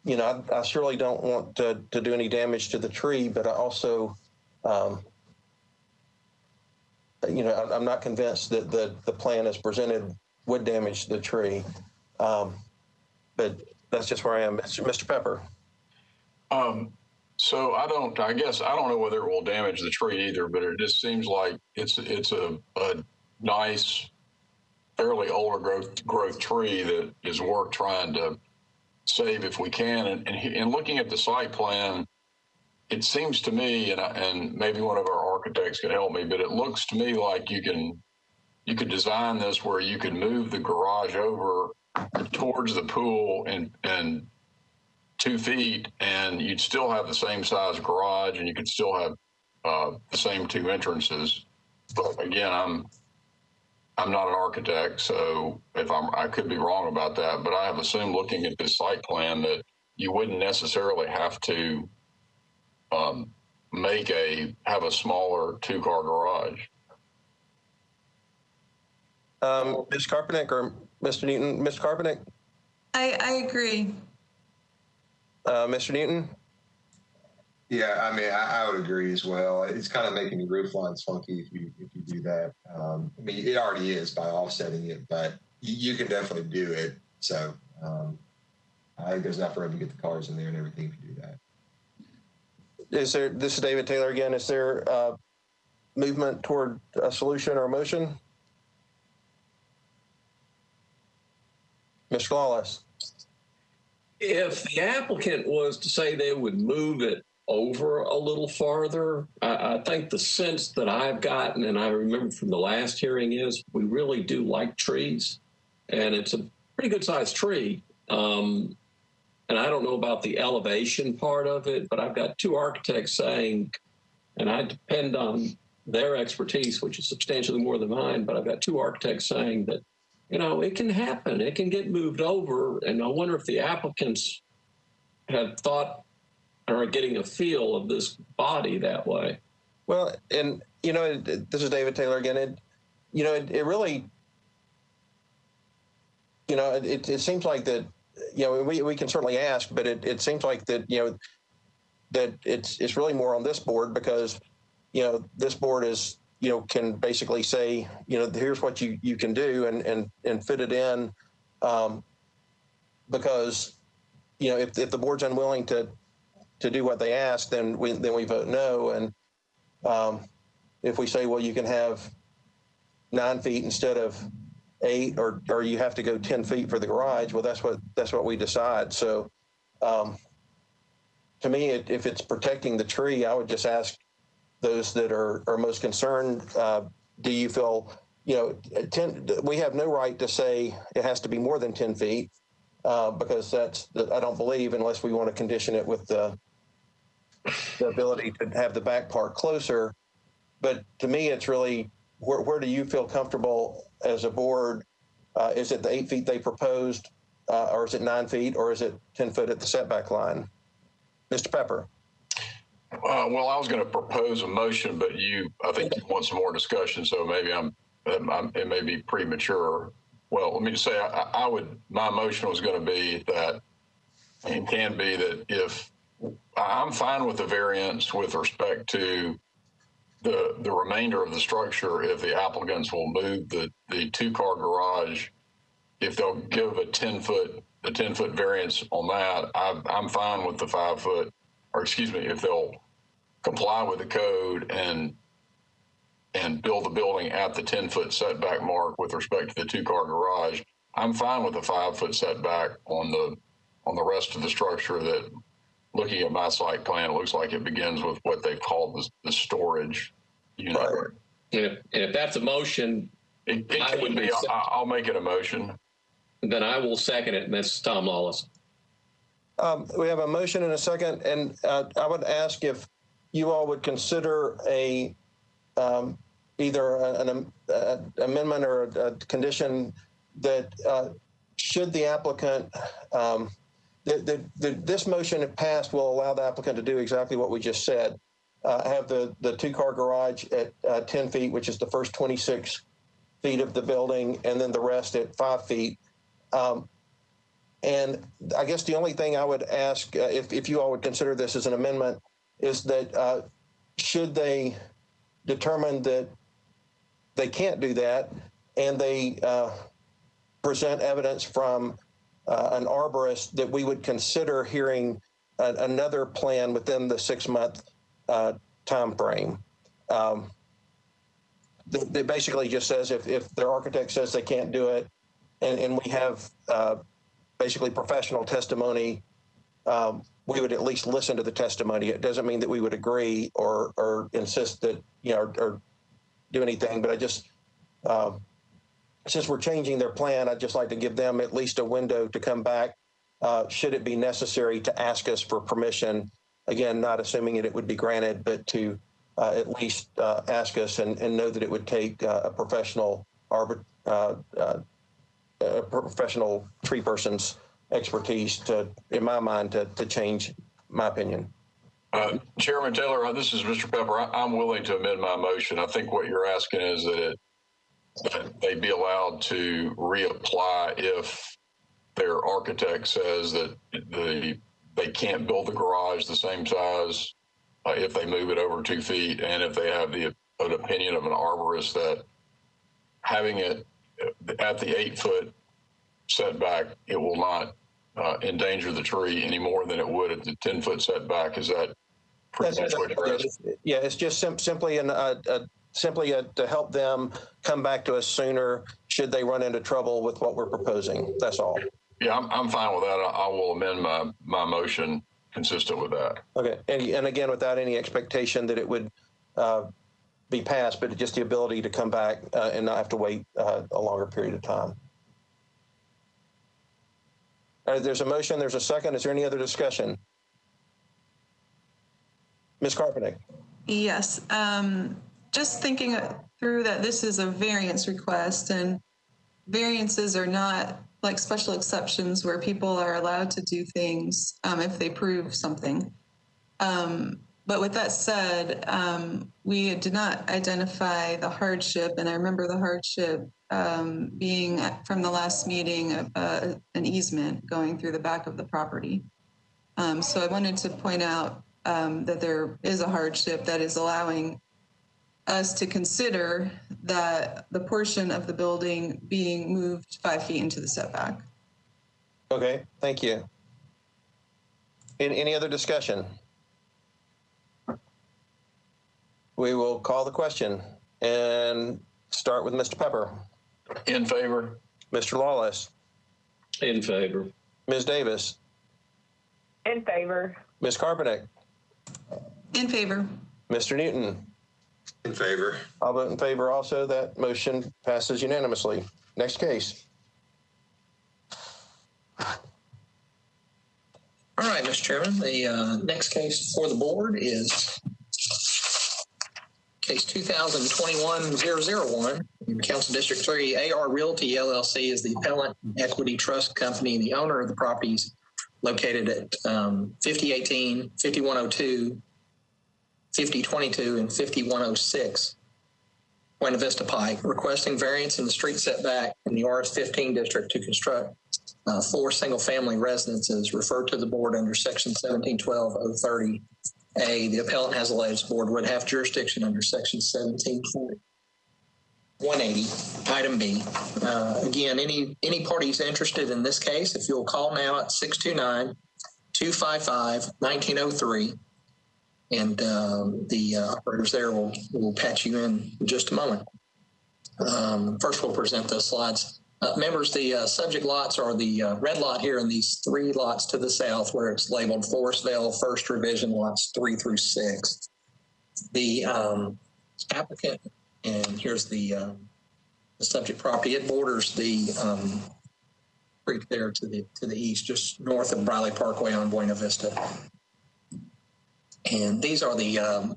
I surely don't want to do any damage to the tree, but I also, I'm not convinced that the plan as presented would damage the tree. But that's just where I am. Mr. Pepper. So I don't know whether it will damage the tree either, but it just seems like it's a nice, fairly older growth tree that is worth trying to save if we can. And looking at the site plan, it seems to me, and maybe one of our architects could help me, but it looks to me like you could design this where you could move the garage over towards the pool and 2 feet, and you'd still have the same size garage, and you could still have the same 2 entrances. But again, I'm not an architect, so I could be wrong about that. But I have assumed, looking at this site plan, that you wouldn't necessarily have to have a smaller 2-car garage. Ms. Carpenick or Mr. Newton? Mr. Carpenick? I agree. Mr. Newton? Yeah, I mean, I would agree as well. It's kind of making the roof lines funky if you do that. I mean, it already is by offsetting it, but you can definitely do it. So I think there's enough room to get the cars in there and everything if you do that. This is David Taylor again. Is there movement toward a solution or a motion? Mr. Lawless. If the applicant was to say they would move it over a little farther, I think the sense that I've gotten, and I remember from the last hearing, is we really do like trees, and it's pretty good sized tree. And I don't know about the elevation part of it, but I've got two architects saying, and I depend on their expertise, which is substantially more than mine, but I've got two architects saying that, you know, it can happen. It can get moved over. And I wonder if the applicants have thought or are getting a feel of this body that way. Well, and, you know, this is David Taylor again. It really, you know, it seems like that, you know, we can certainly ask, but it seems like that, you know, that it's really more on this board because, you know, this board is, you know, can basically say, you know, here's what you can do and fit it in, because, you know, if the board's unwilling to do what they ask, then we vote no. And if we say, well, you can have 9 feet instead of 8, or you have to go 10 feet for the garage, well, that's what we decide. So to me, if it's protecting the tree, I would just ask those that are most concerned, do you feel, you know, we have no right to say it has to be more than 10 feet because I don't believe, unless we want to condition it with the ability to have the back part closer. But to me, it's really, where do you feel comfortable as a board? Is it the 8 feet they proposed, or is it 9 feet, or is it 10 foot at the setback line? Mr. Pepper. Well, I was going to propose a motion, but I think you want some more discussion, so maybe it may be premature. Well, let me just say, my motion was going to be that, and can be that, if I'm fine with the variance with respect to the remainder of the structure, if the applicants will move the 2-car garage, if they'll give a 10-foot variance on that, I'm fine with the 5 foot, or excuse me, if they'll comply with the code and build the building at the 10-foot setback mark with respect to the 2-car garage, I'm fine with the 5-foot setback on the rest of the structure. That, looking at my site plan, it looks like it begins with what they've called the storage unit. Right. And if that's a motion, I'll make it a motion. Then I will second it, and that's Tom Lawless. We have a motion and a second, and I would ask if you all would consider either an amendment or a condition that should the applicant, this motion, if passed, will allow the applicant to do exactly what we just said. Have the 2-car garage at 10 feet, which is the first 26 feet of the building, and then the rest at 5 feet. And I guess the only thing I would ask, if you all would consider this as an amendment, is that should they determine that they can't do that, and they present evidence from an arborist, that we would consider hearing another plan within the 6-month time frame. It basically just says if their architect says they can't do it, and we have basically professional testimony, we would at least listen to the testimony. It doesn't mean that we would agree or insist that, you know, or do anything, but I just, since we're changing their plan, I'd just like to give them at least a window to come back, should it be necessary, to ask us for permission. Again, not assuming it would be granted, but to at least ask us and know that it would take a professional professional tree person's expertise to, in my mind, to change my opinion. Chairman Taylor, this is Mr. Pepper. I'm willing to amend my motion. I think what you're asking is that they be allowed to reapply if their architect says that they can't build the garage the same size if they move it over 2 feet, and if they have an opinion of an arborist that having it at the 8-foot setback, it will not endanger the tree any more than it would at the 10-foot setback. Is that pretty much what you're asking? Yeah, it's just simply to help them come back to us sooner should they run into trouble with what we're proposing. That's all. Yeah, I'm fine with that. I will amend my motion consistent with that. Okay, and again, without any expectation that it would be passed, but just the ability to come back and not have to wait a longer period of time. All right, there's a motion, there's a second. Is there any other discussion? Ms. Carpenter? Yes. Just thinking through that this is a variance request, and variances are not like special exceptions where people are allowed to do things if they prove something. But with that said, we did not identify the hardship, and I remember the hardship being from the last meeting, an easement going through the back of the property. So I wanted to point out that there is a hardship that is allowing us to consider that the portion of the building being moved 5 feet into the setback. Okay, thank you. Any other discussion? We will call the question and start with Mr. Pepper. In favor. Mr. Lawless. In favor. Ms. Davis. In favor. Ms. Carpenter. In favor. Mr. Newton. In favor. I'll vote in favor also. That motion passes unanimously. Next case. All right, Mr. Chairman, the next case for the board is case 2021-001 in Council District 3. AR Realty LLC is the appellant equity trust company. The owner of the properties located at 5018, 5102, 5022, and 5106 Buena Vista Pike, requesting variance in the street setback in the RS15 district to construct 4 single-family residences referred to the board under Section 1712-030A. The appellant has alleged the board would have jurisdiction under Section 1740-180, item B. Again, any parties interested in this case, if you'll call now at 629-255-1903, and the operators there will patch you in just a moment. First, we'll present the slides. Members, the subject lots are the red lot here and these 3 lots to the south where it's labeled Forestville First Revision lots 3 through 6. The applicant, and here's the subject property. It borders the creek there to the east, just north of Briley Parkway on Buena Vista. And these are the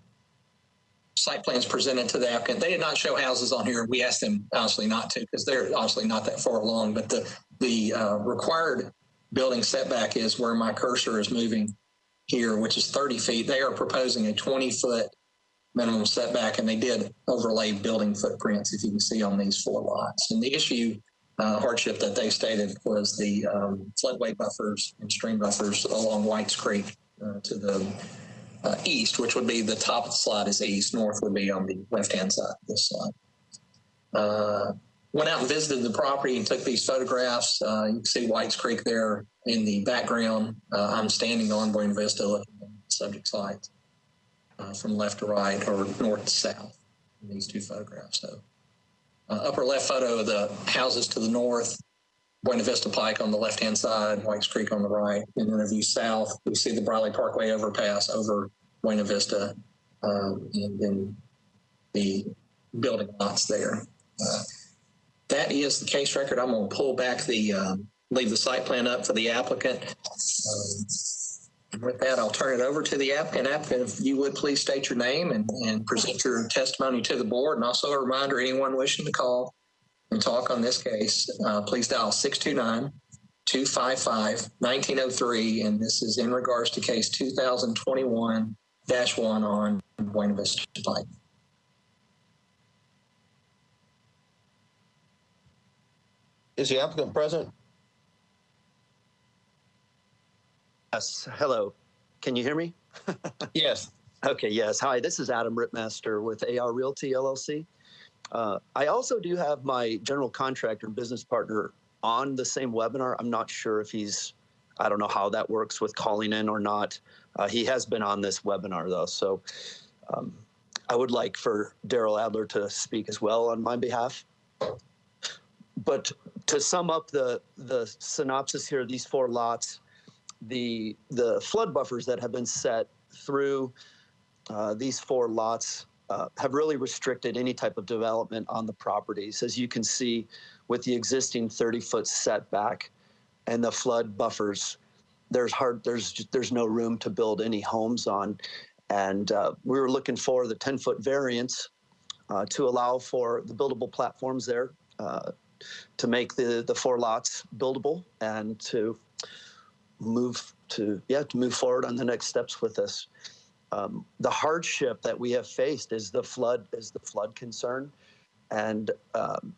site plans presented to the applicant. They did not show houses on here. We asked them honestly not to because they're honestly not that far along. But the required building setback is where my cursor is moving here, which is 30 feet. They are proposing a 20-foot minimum setback, and they did overlay building footprints, if you can see on these 4 lots. And the issue hardship that they stated was the floodway buffers and stream buffers along Whites Creek to the east, which would be the top of the slide is east, north would be on the left-hand side of this slide. Went out and visited the property and took these photographs. You can see Whites Creek there in the background. I'm standing on Buena Vista looking at the subject slides from left to right or north to south in these 2 photographs. So upper left photo of the houses to the north, Buena Vista Pike on the left-hand side, Whites Creek on the right. And then if you south, we see the Briley Parkway overpass over Buena Vista, and then the building lots there. That is the case record. I'm going to pull back leave the site plan up for the applicant. With that, I'll turn it over to the applicant. Applicant, if you would please state your name and present your testimony to the board. And also a reminder, anyone wishing to call and talk on this case, please dial 629-255-1903. And this is in regards to case 2021-1 on Buena Vista Pike. Is the applicant present? Yes. Hello. Can you hear me? Yes. Okay. Yes. Hi, this is Adam Rittmaster with AR Realty LLC. I also do have my general contractor and business partner on the same webinar. I'm not sure if I don't know how that works with calling in or not. He has been on this webinar though. So I would like for Daryl Adler to speak as well on my behalf. But to sum up the synopsis here, these 4 lots, the flood buffers that have been set through these 4 lots have really restricted any type of development on the properties. As you can see with the existing 30-foot setback and the flood buffers. There's no room to build any homes on. And we were looking for the 10-foot variance to allow for the buildable platforms there, to make the 4 lots buildable, and to move forward on the next steps with this. The hardship that we have faced is the flood concern. And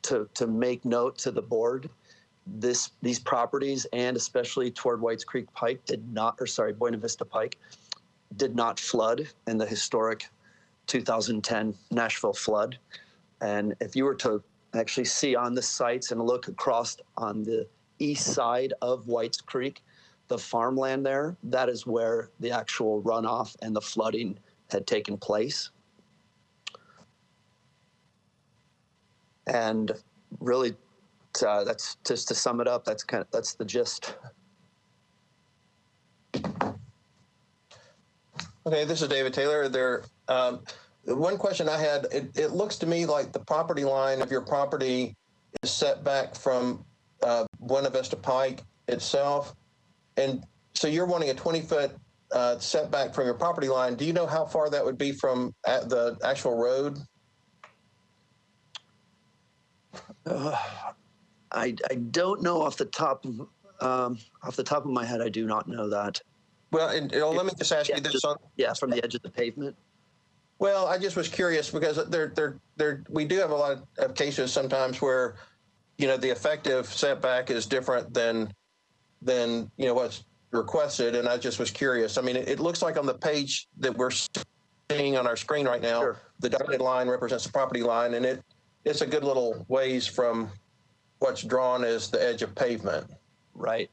to make note to the board, these properties, and especially toward Whites Creek Pike, Buena Vista Pike, did not flood in the historic 2010 Nashville flood. And if you were to actually see on the sites and look across on the east side of Whites Creek, the farmland there, that is where the actual runoff and the flooding had taken place. And really, that's just to sum it up. That's the gist. Okay, this is David Taylor. One question I had, it looks to me like the property line of your property is set back from Buena Vista Pike itself. And so you're wanting a 20-foot setback from your property line. Do you know how far that would be from the actual road? I don't know off the top of my head. I do not know that. Well, let me just ask you this. From the edge of the pavement. Well, I just was curious because we do have a lot of cases sometimes where, the effective setback is different than what's requested, and I just was curious. I mean, it looks like on the page that we're seeing on our screen right now, sure, the dotted line represents the property line, and it's a good little ways from what's drawn as the edge of pavement. Right.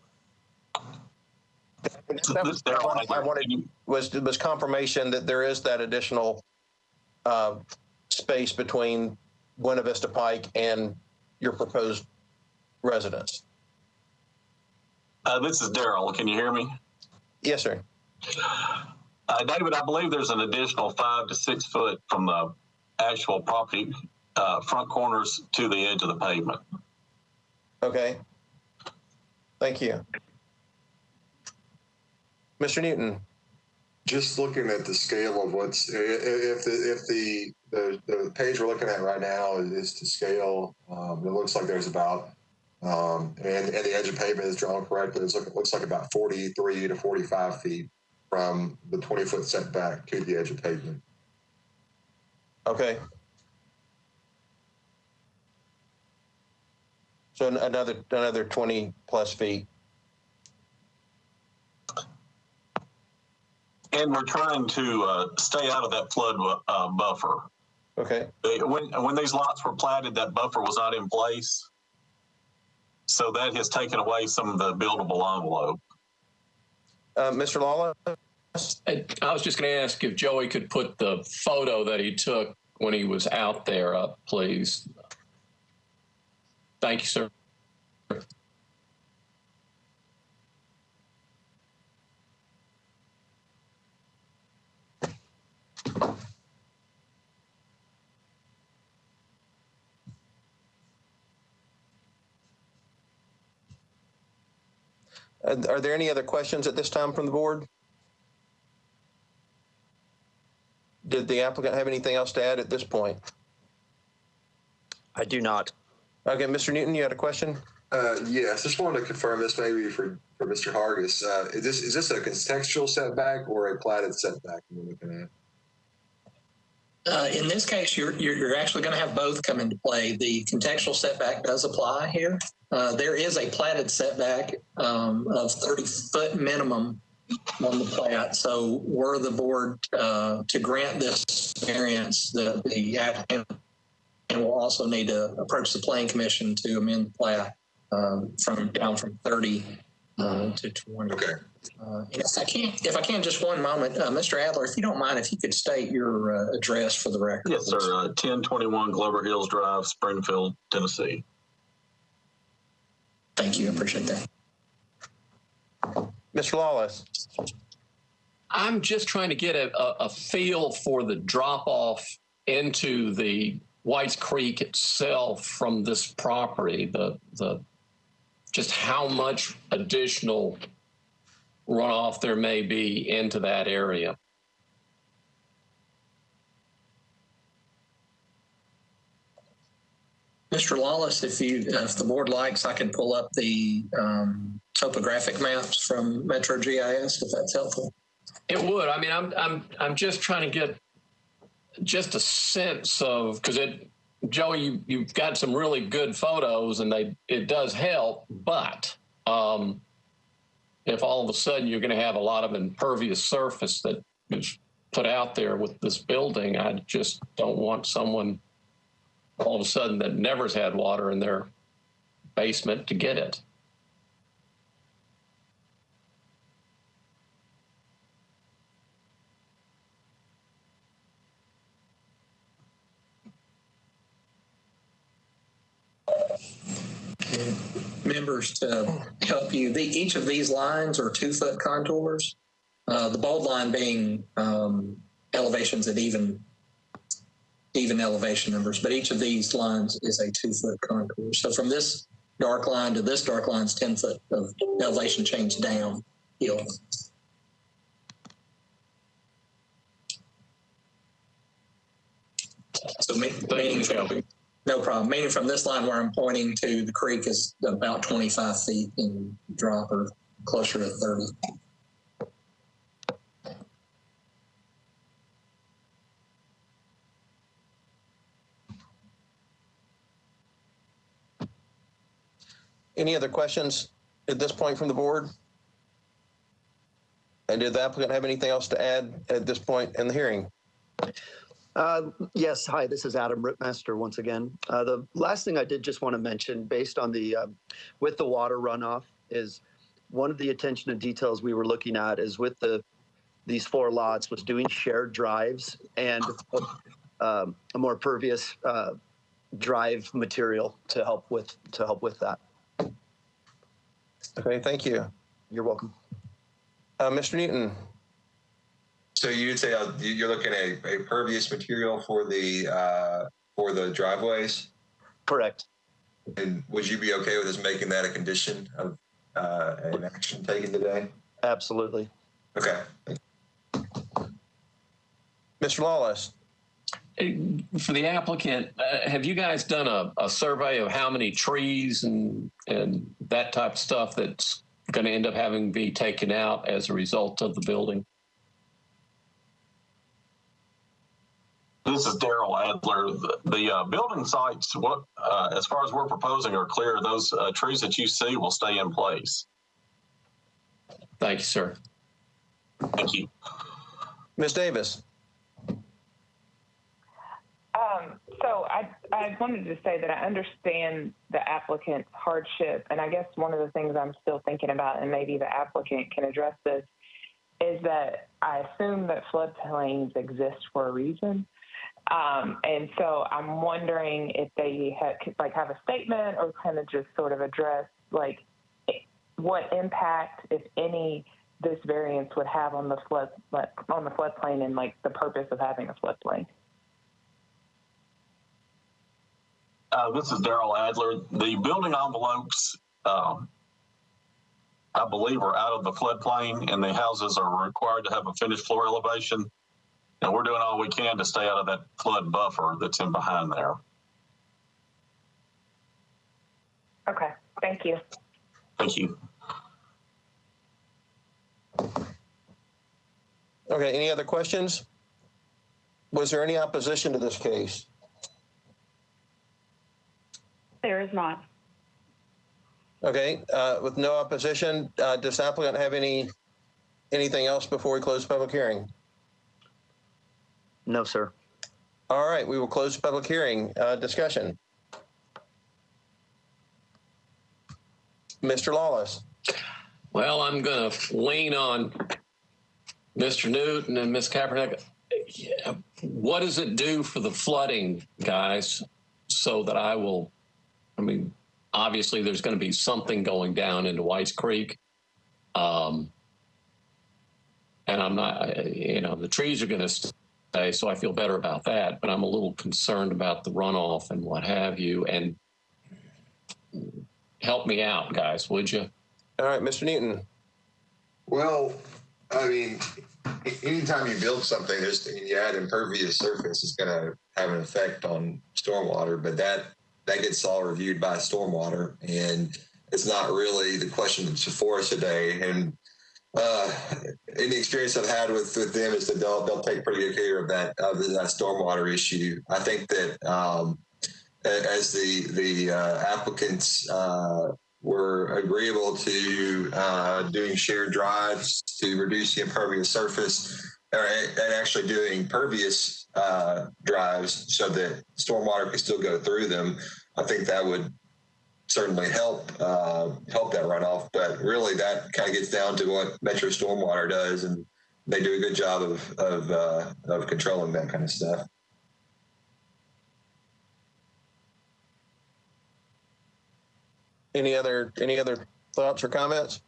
I wanted was confirmation that there is that additional space between Buena Vista Pike and your proposed residence. This is Daryl. Can you hear me? Yes, sir. David, I believe there's an additional 5 to 6 foot from the actual property front corners to the edge of the pavement. Okay. Thank you. Mr. Newton. Just looking at the scale of what's, if the page we're looking at right now is to scale, it looks like there's about, and the edge of pavement is drawn correctly, it looks like about 43 to 45 feet from the 20-foot setback to the edge of pavement. Okay. So another 20 plus feet. And we're trying to stay out of that flood buffer. Okay. When these lots were platted, that buffer was not in place. So that has taken away some of the buildable envelope. Mr. Lawless? I was just going to ask if Joey could put the photo that he took when he was out there up, please. Thank you, sir. Are there any other questions at this time from the board? Did the applicant have anything else to add at this point? I do not. Okay, Mr. Newton, you had a question? Yes, just wanted to confirm this maybe for Mr. Hargis. Is this a contextual setback or a platted setback we're looking at? In this case, you're actually going to have both come into play. The contextual setback does apply here. There is a platted setback of 30-foot minimum on the plat. So were the board to grant this variance, the applicant will also need to approach the Planning Commission to amend the plat down from 30 to 20. Okay. If I can, just one moment, Mr. Adler, if you don't mind, if you could state your address for the record. Yes, sir. 1021 Glover Hills Drive, Springfield, Tennessee. Thank you. I appreciate that. Mr. Lawless. I'm just trying to get a feel for the drop off into the Whites Creek itself from this property. The just how much additional runoff there may be into that area. Mr. Lawless, if the board likes, I can pull up the topographic maps from Metro GIS if that's helpful. It would. I mean, I'm just trying to get just a sense of, because Joey, you've got some really good photos and it does help, but if all of a sudden you're going to have a lot of impervious surface that is put out there with this building, I just don't want someone all of a sudden that never's had water in their basement to get it. Members, to help you, each of these lines are 2-foot contours. The bold line being elevations at even elevation numbers, but each of these lines is a 2-foot contour. So from this dark line to this dark line is 10 foot of elevation change down hill. So no problem. Meaning from this line where I'm pointing to the creek is about 25 feet in drop or closer to 30. Any other questions at this point from the board? And did the applicant have anything else to add at this point in the hearing? Yes. Hi, this is Adam Rittmaster once again. The last thing I did just want to mention, based on the with the water runoff, is one of the attention to details we were looking at is with these 4 lots was doing shared drives and a more pervious drive material to help with that. Okay, thank you. You're welcome. Mr. Newton. So you'd say you're looking at a pervious material for the driveways? Correct. And would you be okay with us making that a condition of an action taken today? Absolutely. Okay. Mr. Lawless. For the applicant, have you guys done a survey of how many trees and that type of stuff that's going to end up having to be taken out as a result of the building? This is Daryl Adler. The building sites, as far as we're proposing, are clear. Those trees that you see will stay in place. Thank you, sir. Thank you. Ms. Davis. So I wanted to say that I understand the applicant's hardship, and I guess one of the things I'm still thinking about, and maybe the applicant can address this, is that I assume that floodplains exist for a reason. And so I'm wondering if they have a statement or kind of just sort of address what impact, if any, this variance would have on the floodplain and the purpose of having a floodplain. This is Daryl Adler. The building envelopes, I believe, are out of the floodplain, and the houses are required to have a finished floor elevation. And we're doing all we can to stay out of that flood buffer that's in behind there. Okay, thank you. Thank you. Okay, any other questions? Was there any opposition to this case? There is not. Okay, with no opposition, does the applicant have anything else before we close the public hearing? No, sir. All right, we will close the public hearing. Discussion. Mr. Lawless. Well, I'm going to lean on Mr. Newton and Ms. Kaepernick. What does it do for the flooding, guys, so that obviously there's going to be something going down into White's Creek. And I'm not, the trees are going to stay, so I feel better about that, but I'm a little concerned about the runoff and what have you. And help me out, guys, would you? All right, Mr. Newton. Well, I mean, anytime you build something, you add impervious surface, it's going to have an effect on stormwater, but that gets all reviewed by stormwater, and it's not really the question that's before us today. And any experience I've had with them is that they'll take pretty good care of that stormwater issue. I think that as the applicants were agreeable to doing shared drives to reduce the impervious surface, and actually doing pervious drives so that stormwater can still go through them, I think that would certainly help that runoff. But really, that kind of gets down to what Metro Stormwater does, and they do a good job of controlling that kind of stuff. Any other thoughts or comments?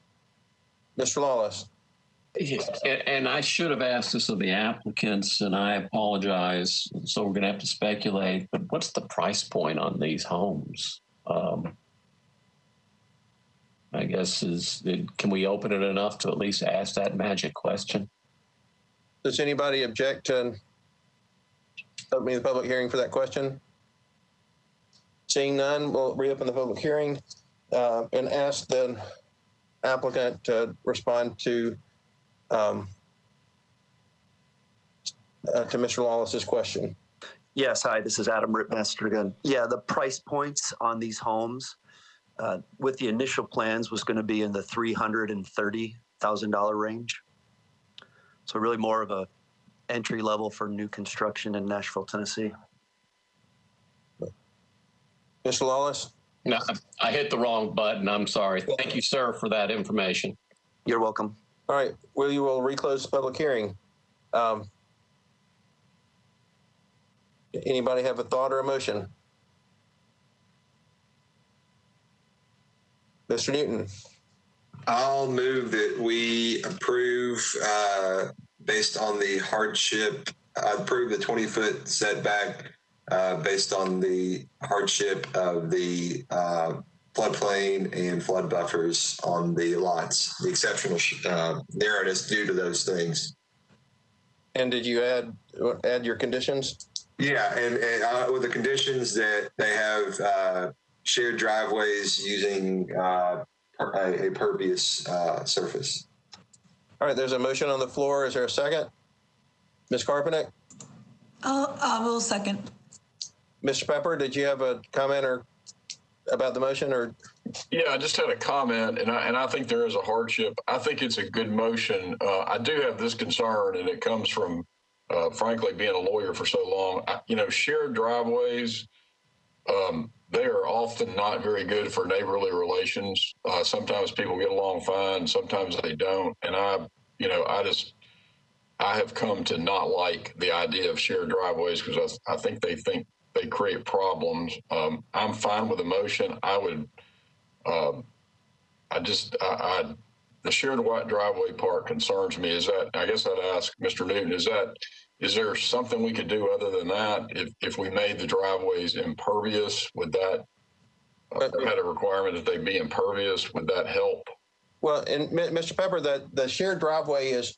Mr. Lawless. And I should have asked this of the applicants, and I apologize. So we're going to have to speculate, but what's the price point on these homes? I guess can we open it enough to at least ask that magic question? Does anybody object to opening the public hearing for that question? Seeing none, we'll reopen the public hearing and ask the applicant to respond to Mr. Lawless's question. Yes, hi, this is Adam Rittmaster again. Yeah, the price points on these homes with the initial plans was going to be in the $330,000 range. So really more of a entry level for new construction in Nashville, Tennessee. Mr. Lawless? No, I hit the wrong button. I'm sorry. Thank you, sir, for that information. You're welcome. All right, we will reclose the public hearing. Anybody have a thought or a motion? Mr. Newton. I'll move that we approve based on the hardship, approve the 20-foot setback based on the hardship of the floodplain and flood buffers on the lots, the exceptional narrowness due to those things. And did you add your conditions? Yeah, and with the conditions that they have shared driveways using a pervious surface. All right, there's a motion on the floor. Is there a second? Ms. Carpenter? I will second. Mr. Pepper, did you have a comment or about the motion or? Yeah, I just had a comment, and I think there is a hardship. I think it's a good motion. I do have this concern, and it comes from, frankly, being a lawyer for so long. Shared driveways, they are often not very good for neighborly relations. Sometimes people get along fine, sometimes they don't. And I have come to not like the idea of shared driveways because I think they create problems. I'm fine with the motion. I would, the shared driveway part concerns me. I guess I'd ask Mr. Newton, is there something we could do other than that? If we made the driveways impervious, would that, had a requirement that they be impervious, would that help? Well, and Mr. Pepper, the shared driveway is,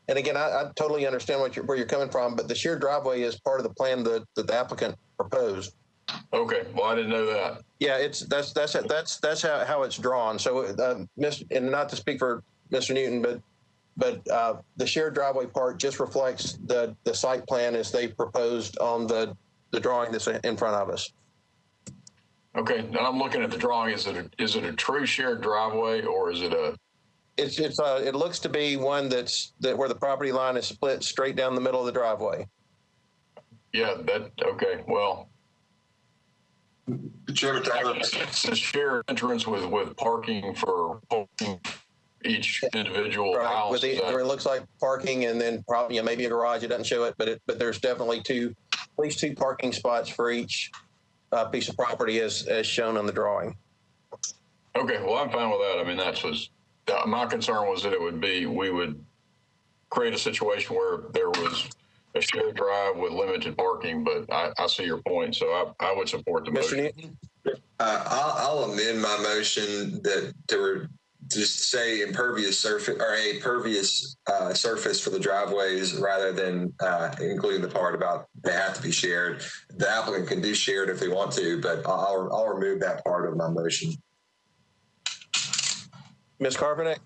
and again, I totally understand where you're coming from, but the shared driveway is part of the plan that the applicant proposed. Okay, well, I didn't know that. Yeah, that's how it's drawn. So, and not to speak for Mr. Newton, but the shared driveway part just reflects the site plan as they proposed on the drawing that's in front of us. Okay, now I'm looking at the drawing. Is it a true shared driveway or is it a? It looks to be one where the property line is split straight down the middle of the driveway. Yeah, okay. Well, Chairman Tyler, it's a shared entrance with parking for each individual house. Where it looks like parking and then probably maybe a garage. It doesn't show it, but there's definitely at least two parking spots for each piece of property as shown on the drawing. Okay, well, I'm fine with that. I mean, my concern was that we would create a situation where there was a shared drive with limited parking, but I see your point, so I would support the motion. Mr. Newton? I'll amend my motion that to just say impervious surface or a pervious surface for the driveways rather than including the part about they have to be shared. The applicant can do shared if they want to, but I'll remove that part of my motion. Ms. Carpenter?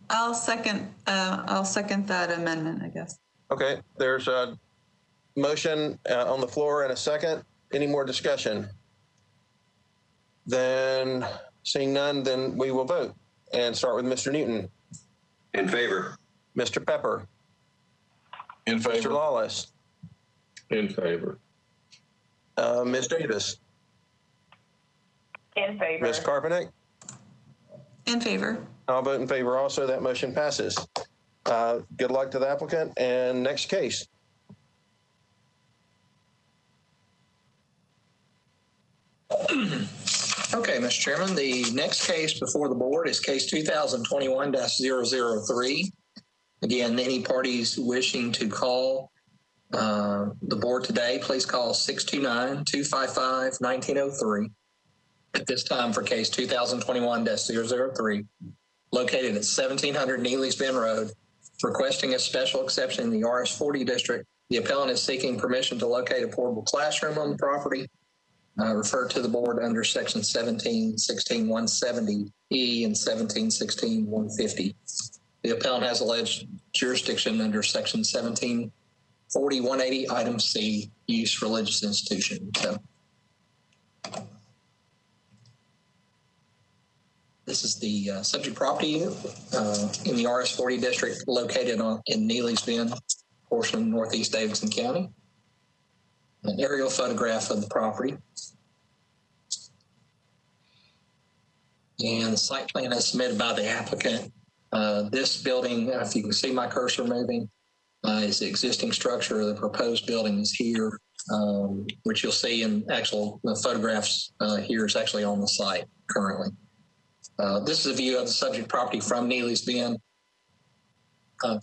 I'll second that amendment, I guess. Okay, there's a motion on the floor and a second. Any more discussion? Then seeing none, then we will vote and start with Mr. Newton. In favor. Mr. Pepper. In favor. Mr. Lawless. In favor. Ms. Davis. In favor. Ms. Carpenter. In favor. I'll vote in favor also. That motion passes. Good luck to the applicant. And next case. Okay, Mr. Chairman, the next case before the board is case 2021-003. Again, any parties wishing to call the board today, please call 629-255-1903 at this time for case 2021-003, located at 1700 Neely's Bend Road, requesting a special exception in the RS40 district. The appellant is seeking permission to locate a portable classroom on the property. Referred to the board under section 1716-170E and 1716-150. The appellant has alleged jurisdiction under section 1740-180, item C, use religious institution. So this is the subject property in the RS40 district located in Neely's Bend, portion of Northeast Davidson County. An aerial photograph of the property. And the site plan is submitted by the applicant. This building, if you can see my cursor moving, is the existing structure. The proposed building is here, which you'll see in the photographs here is actually on the site currently. This is a view of the subject property from Neely's Bend.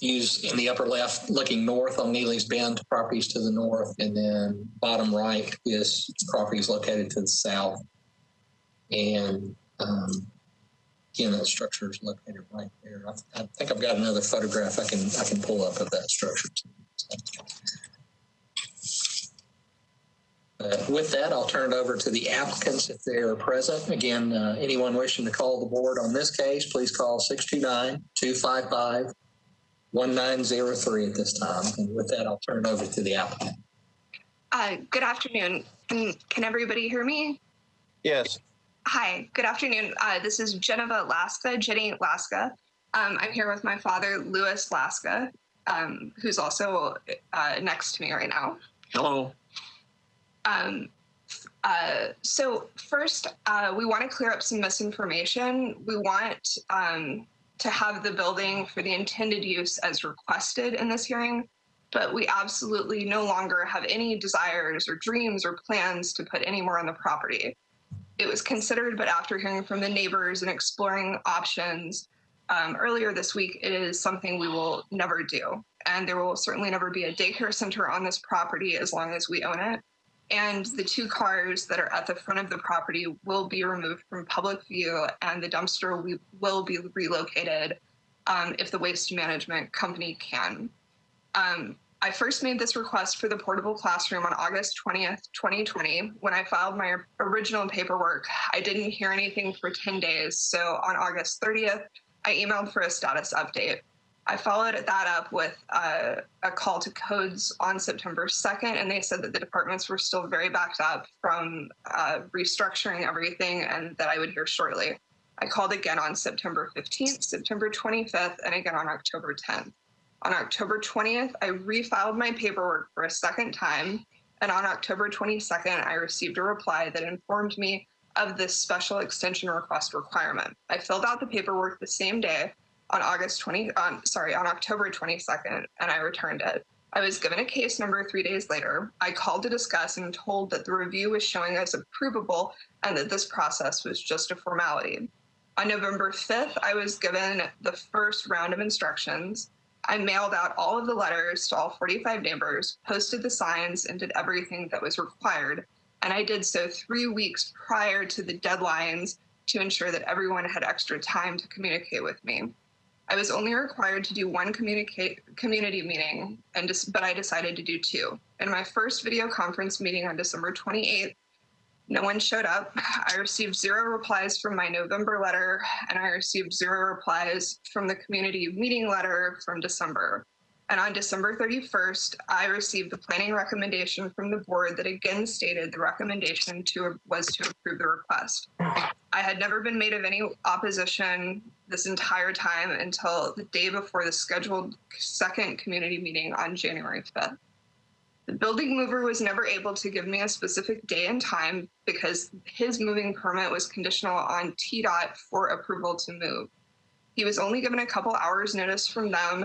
Views in the upper left looking north on Neely's Bend, properties to the north, and then bottom right is properties located to the south. And again, that structure is located right there. I think I've got another photograph I can pull up of that structure. With that, I'll turn it over to the applicants if they are present. Again, anyone wishing to call the board on this case, please call 629-255-1903 at this time. And with that, I'll turn it over to the applicant. Good afternoon. Can everybody hear me? Yes. Hi, good afternoon. This is Jenny Laska. I'm here with my father, Louis Laska, who's also next to me right now. Hello. So first, we want to clear up some misinformation. We want to have the building for the intended use as requested in this hearing, but we absolutely no longer have any desires or dreams or plans to put any more on the property. It was considered, but after hearing from the neighbors and exploring options earlier this week, it is something we will never do. And there will certainly never be a daycare center on this property as long as we own it. And the 2 cars that are at the front of the property will be removed from public view, and the dumpster will be relocated if the waste management company can. I first made this request for the portable classroom on August 20th, 2020. When I filed my original paperwork, I didn't hear anything for 10 days. So on August 30th, I emailed for a status update. I followed that up with a call to codes on September 2nd, and they said that the departments were still very backed up from restructuring everything and that I would hear shortly. I called again on September 15th, September 25th, and again on October 10th. On October 20th, I refiled my paperwork for a second time, and on October 22nd, I received a reply that informed me of this special extension request requirement. I filled out the paperwork the same day on October 22nd, and I returned it. I was given a case number 3 days later. I called to discuss and told that the review was showing as approvable and that this process was just a formality. On November 5th, I was given the first round of instructions. I mailed out all of the letters to all 45 neighbors, posted the signs, and did everything that was required. and I did so 3 weeks prior to the deadlines to ensure that everyone had extra time to communicate with me. I was only required to do one community meeting, but I decided to do 2. In my first video conference meeting on December 28th, no one showed up. I received 0 replies from my November letter, and I received 0 replies from the community meeting letter from December. And on December 31st, I received the planning recommendation from the board that again stated the recommendation was to approve the request. I had never been made of any opposition this entire time until the day before the scheduled second community meeting on January 5th. The building mover was never able to give me a specific day and time because his moving permit was conditional on TDOT for approval to move. He was only given a couple hours notice from them.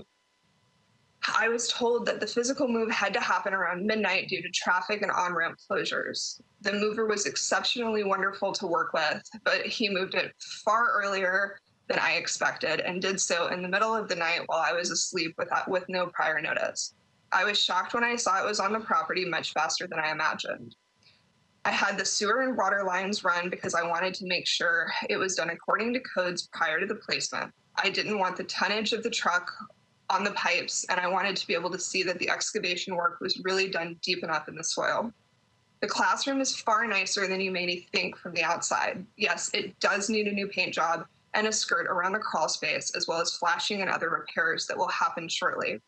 I was told that the physical move had to happen around midnight due to traffic and on-ramp closures. The mover was exceptionally wonderful to work with, but he moved it far earlier than I expected and did so in the middle of the night while I was asleep with no prior notice. I was shocked when I saw it was on the property much faster than I imagined. I had the sewer and water lines run because I wanted to make sure it was done according to codes prior to the placement. I didn't want the tonnage of the truck on the pipes, and I wanted to be able to see that the excavation work was really done deep enough in the soil. The classroom is far nicer than you may think from the outside. Yes, it does need a new paint job and a skirt around the crawl space, as well as flashing and other repairs that will happen shortly.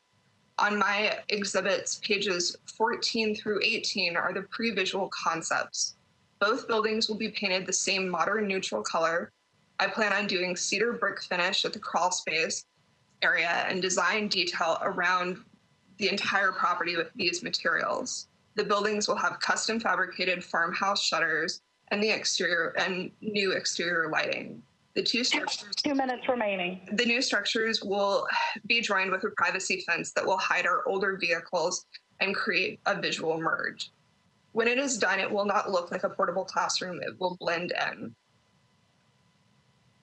On my exhibits, pages 14 through 18 are the pre-visual concepts. Both buildings will be painted the same modern neutral color. I plan on doing cedar brick finish at the crawl space area and design detail around the entire property with these materials. The buildings will have custom fabricated farmhouse shutters and new exterior lighting. The 2 structures. 2 minutes remaining. The new structures will be joined with a privacy fence that will hide our older vehicles and create a visual merge. When it is done, it will not look like a portable classroom. It will blend in.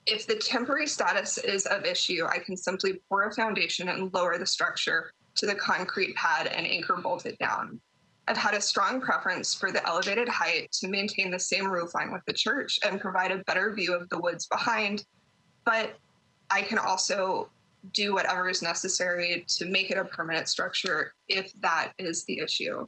If the temporary status is of issue, I can simply pour a foundation and lower the structure to the concrete pad and anchor bolt it down. I've had a strong preference for the elevated height to maintain the same roof line with the church and provide a better view of the woods behind, but I can also do whatever is necessary to make it a permanent structure if that is the issue.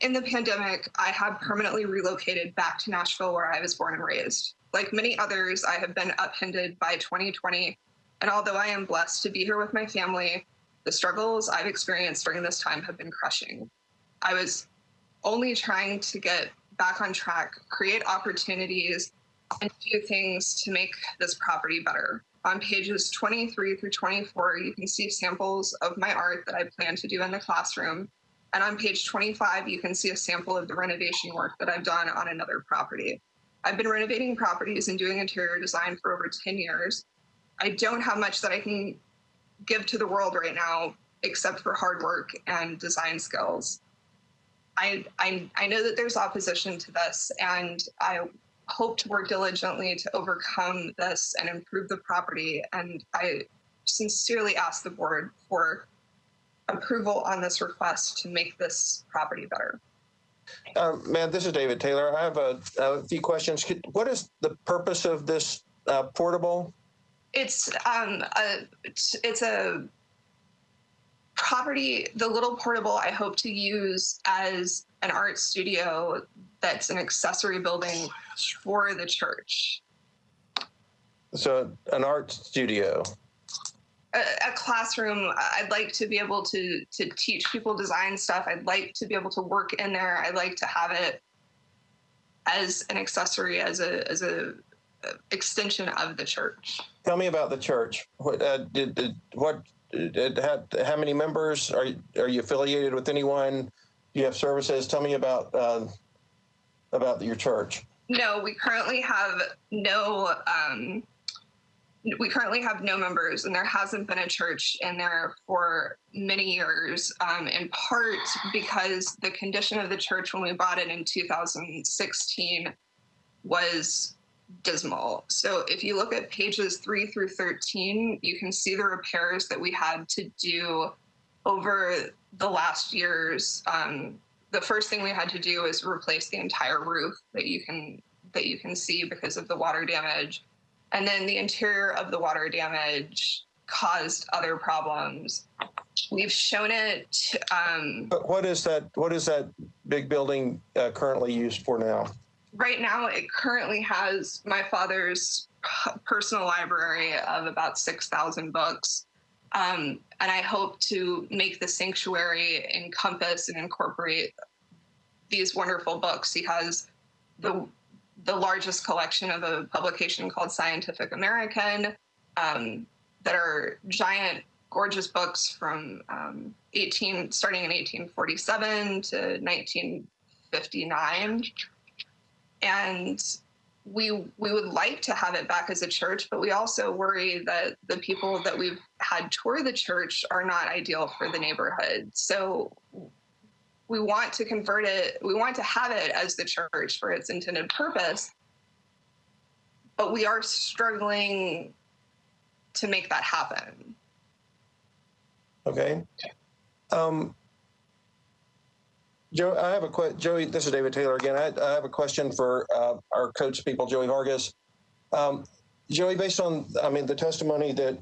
In the pandemic, I have permanently relocated back to Nashville, where I was born and raised. Like many others, I have been upended by 2020, and although I am blessed to be here with my family, the struggles I've experienced during this time have been crushing. I was only trying to get back on track, create opportunities, and do things to make this property better. On pages 23 through 24, you can see samples of my art that I plan to do in the classroom. And on page 25, you can see a sample of the renovation work that I've done on another property. I've been renovating properties and doing interior design for over 10 years. I don't have much that I can give to the world right now, except for hard work and design skills. I know that there's opposition to this, and I hope to work diligently to overcome this and improve the property. And I sincerely ask the board for approval on this request to make this property better. Ma'am, this is David Taylor. I have a few questions. What is the purpose of this portable? It's a property, the little portable I hope to use as an art studio that's an accessory building for the church. So an art studio. A classroom. I'd like to be able to teach people design stuff. I'd like to be able to work in there. I'd like to have it as an accessory, as a extension of the church. Tell me about the church. How many members are you affiliated with anyone? Do you have services? Tell me about your church. No, we currently have no. We currently have no members, and there hasn't been a church in there for many years, in part because the condition of the church when we bought it in 2016 was dismal. So if you look at pages 3 through 13, you can see the repairs that we had to do over the last years the first thing we had to do is replace the entire roof that you can see because of the water damage. And then the interior of the water damage caused other problems. We've shown it. But what is that big building currently used for now? Right now, it currently has my father's personal library of about 6,000 books. And I hope to make the sanctuary encompass and incorporate these wonderful books. He has the largest collection of a publication called Scientific American that are giant, gorgeous books from starting in 1847 to 1959. And we would like to have it back as a church, but we also worry that the people that we've had tour the church are not ideal for the neighborhood. So we want to convert it. We want to have it as the church for its intended purpose, but we are struggling to make that happen. Okay. Joe, I have a question. Joey, this is David Taylor again. I have a question for our coach people, Joey Vargas. Joey, based on, the testimony that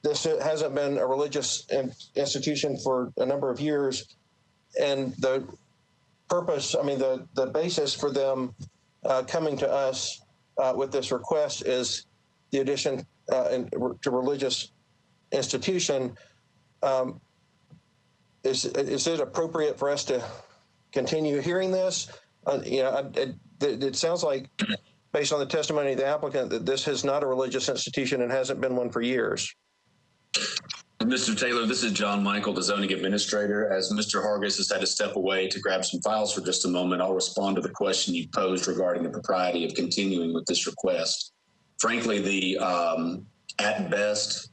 this hasn't been a religious institution for a number of years, and the purpose, the basis for them coming to us with this request is the addition to religious institution. Is it appropriate for us to continue hearing this? It sounds like, based on the testimony of the applicant, that this is not a religious institution and hasn't been one for years. Mr. Taylor, this is John Michael, the zoning administrator. As Mr. Hargis has had to step away to grab some files for just a moment, I'll respond to the question you posed regarding the propriety of continuing with this request. Frankly, the at best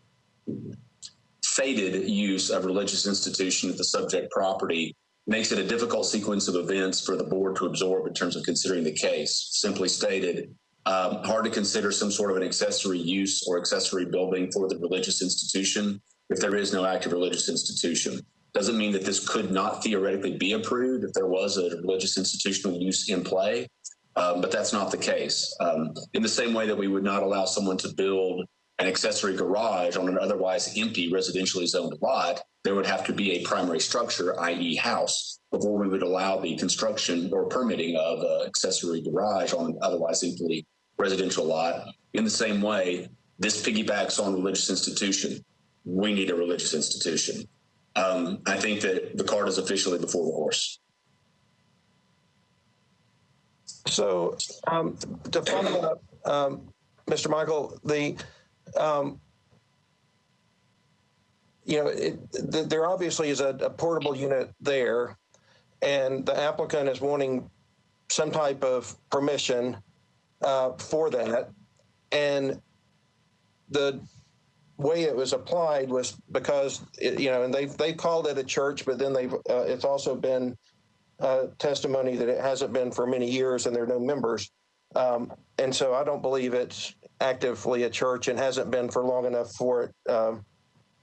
faded use of religious institution at the subject property makes it a difficult sequence of events for the board to absorb in terms of considering the case. Simply stated, hard to consider some sort of an accessory use or accessory building for the religious institution if there is no active religious institution. Doesn't mean that this could not theoretically be approved if there was a religious institutional use in play, but that's not the case. In the same way that we would not allow someone to build an accessory garage on an otherwise empty residentially zoned lot, there would have to be a primary structure, i.e. house, before we would allow the construction or permitting of an accessory garage on an otherwise empty residential lot. In the same way, this piggybacks on religious institution. We need a religious institution. I think that the cart is officially before the horse. So to follow up, Mr. Michael, there obviously is a portable unit there, and the applicant is wanting some type of permission for that. And the way it was applied was because, and they called it a church, but then it's also been testimony that it hasn't been for many years and there are no members. And so I don't believe it's actively a church and hasn't been for long enough for it to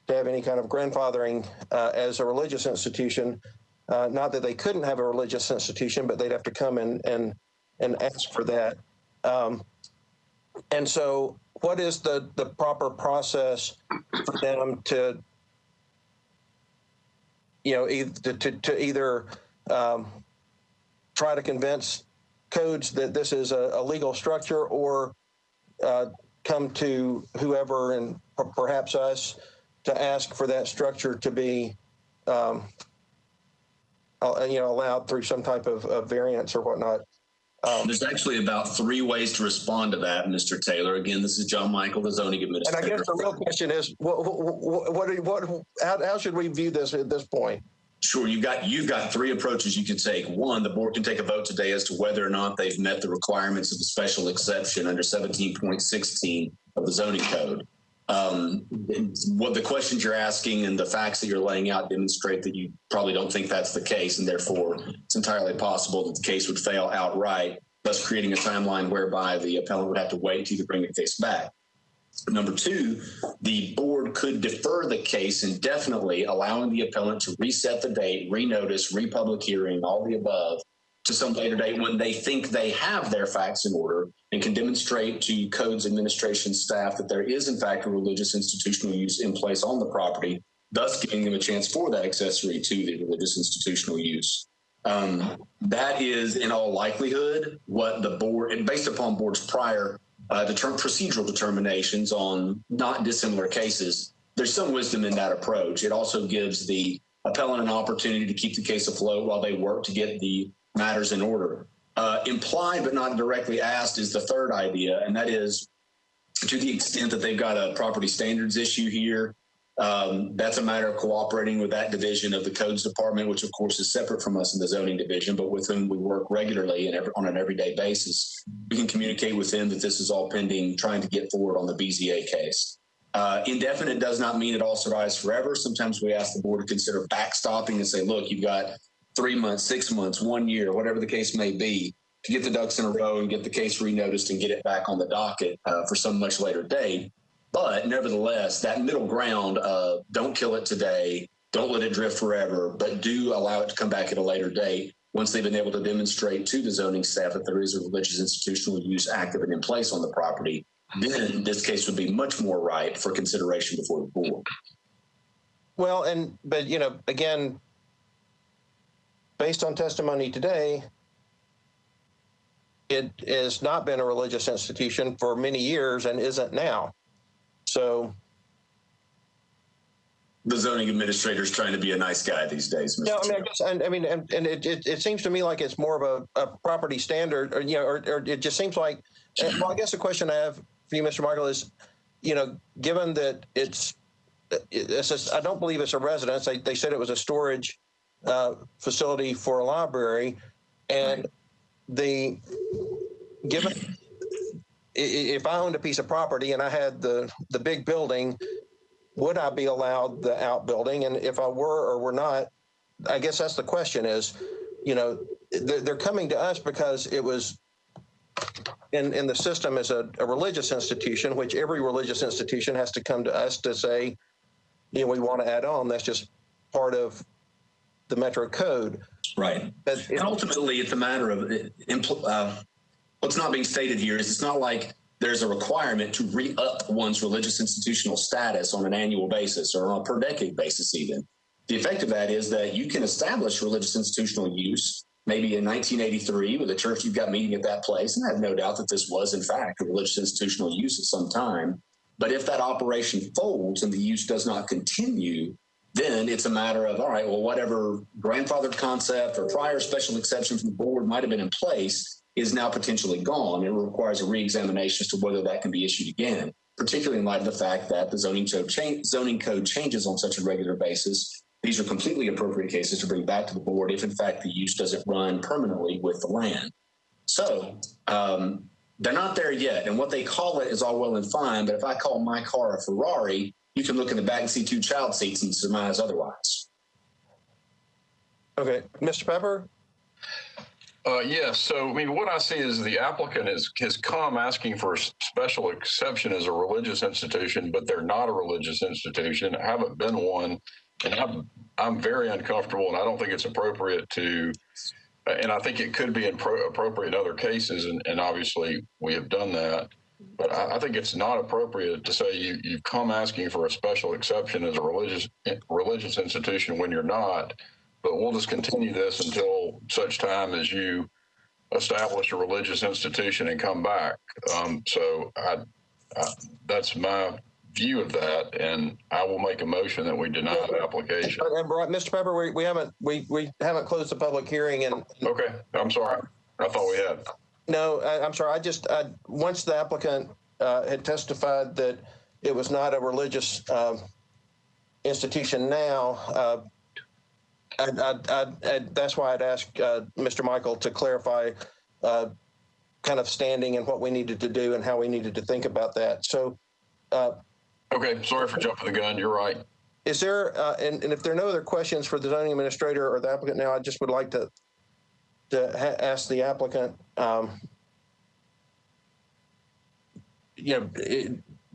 have any kind of grandfathering as a religious institution. Not that they couldn't have a religious institution, but they'd have to come and ask for that. And so what is the proper process for them to, either try to convince codes that this is a legal structure, or come to whoever, and perhaps us, to ask for that structure to be allowed through some type of variance or whatnot? There's actually about 3 ways to respond to that, Mr. Taylor. Again, this is John Michael, the zoning administrator. And I guess the real question is, how should we view this at this point? Sure, you've got 3 approaches you can take. 1, the board can take a vote today as to whether or not they've met the requirements of the special exception under 17.16 of the zoning code. What the questions you're asking and the facts that you're laying out demonstrate that you probably don't think that's the case, and therefore it's entirely possible that the case would fail outright, thus creating a timeline whereby the appellant would have to wait to either bring the case back. Number two, the board could defer the case indefinitely, allowing the appellant to reset the date, renotice, republic hearing, all the above, to some later date when they think they have their facts in order and can demonstrate to codes administration staff that there is in fact a religious institutional use in place on the property, thus giving them a chance for that accessory to the religious institutional use. That is in all likelihood what the board, and based upon board's prior procedural determinations on not dissimilar cases, there's some wisdom in that approach. It also gives the appellant an opportunity to keep the case afloat while they work to get the matters in order. Implied but not directly asked is the third idea, and that is to the extent that they've got a property standards issue here, that's a matter of cooperating with that division of the codes department, which of course is separate from us in the zoning division, but with whom we work regularly and on an everyday basis. We can communicate with them that this is all pending, trying to get forward on the BZA case. Indefinite does not mean it all survives forever. Sometimes we ask the board to consider backstopping and say, look, you've got 3 months, 6 months, 1 year, whatever the case may be, to get the ducks in a row and get the case renoticed and get it back on the docket for some much later date. But nevertheless, that middle ground of don't kill it today, don't let it drift forever, but do allow it to come back at a later date once they've been able to demonstrate to the zoning staff that there is a religious institutional use active and in place on the property, then this case would be much more ripe for consideration before the board. Well, but you know, again, based on testimony today, it has not been a religious institution for many years and isn't now. So the zoning administrator is trying to be a nice guy these days. Mr. No, I mean, and it seems to me like it's more of a property standard, or, you know, or it just seems like, well, I guess the question I have for you, Mr. Michael, is, you know, given that I don't believe it's a residence. They said it was a storage facility for a library, and given if I owned a piece of property and I had the big building, would I be allowed the outbuilding? And if I were or were not, I guess that's the question is, you know, they're coming to us because it was in the system as a religious institution, which every religious institution has to come to us to say, you know, we want to add on. That's just part of the Metro Code. Right. And ultimately, it's a matter of what's not being stated here is it's not like there's a requirement to re-up one's religious institutional status on an annual basis or on a per decade basis even. The effect of that is that you can establish religious institutional use maybe in 1983 with a church you've got meeting at that place, and I have no doubt that this was in fact a religious institutional use at some time. But if that operation folds and the use does not continue, then it's a matter of, all right, well, whatever grandfathered concept or prior special exception from the board might have been in place is now potentially gone. It requires a re-examination as to whether that can be issued again, particularly in light of the fact that the zoning code changes on such a regular basis. These are completely appropriate cases to bring back to the board if, in fact, the use doesn't run permanently with the land. So they're not there yet. And what they call it is all well and fine. But if I call my car a Ferrari, you can look in the back and see 2 child seats and surmise otherwise. Okay. Mr. Pepper? Yes. So, I mean, what I see is the applicant has come asking for a special exception as a religious institution, but they're not a religious institution, haven't been one. And I'm very uncomfortable, and I don't think it's appropriate to, and I think it could be appropriate in other cases, and obviously we have done that. But I think it's not appropriate to say you've come asking for a special exception as a religious institution when you're not. But we'll just continue this until such time as you establish a religious institution and come back. So that's my view of that, and I will make a motion that we deny the application. And Mr. Pepper, we haven't closed the public hearing. And okay, I'm sorry. I thought we had. No, I'm sorry. Once the applicant had testified that it was not a religious institution now. That's why I'd asked Mr. Michael to clarify kind of standing and what we needed to do and how we needed to think about that. So, okay, sorry for jumping the gun. You're right. Is there, and if there are no other questions for the zoning administrator or the applicant now, I just would like to ask the applicant,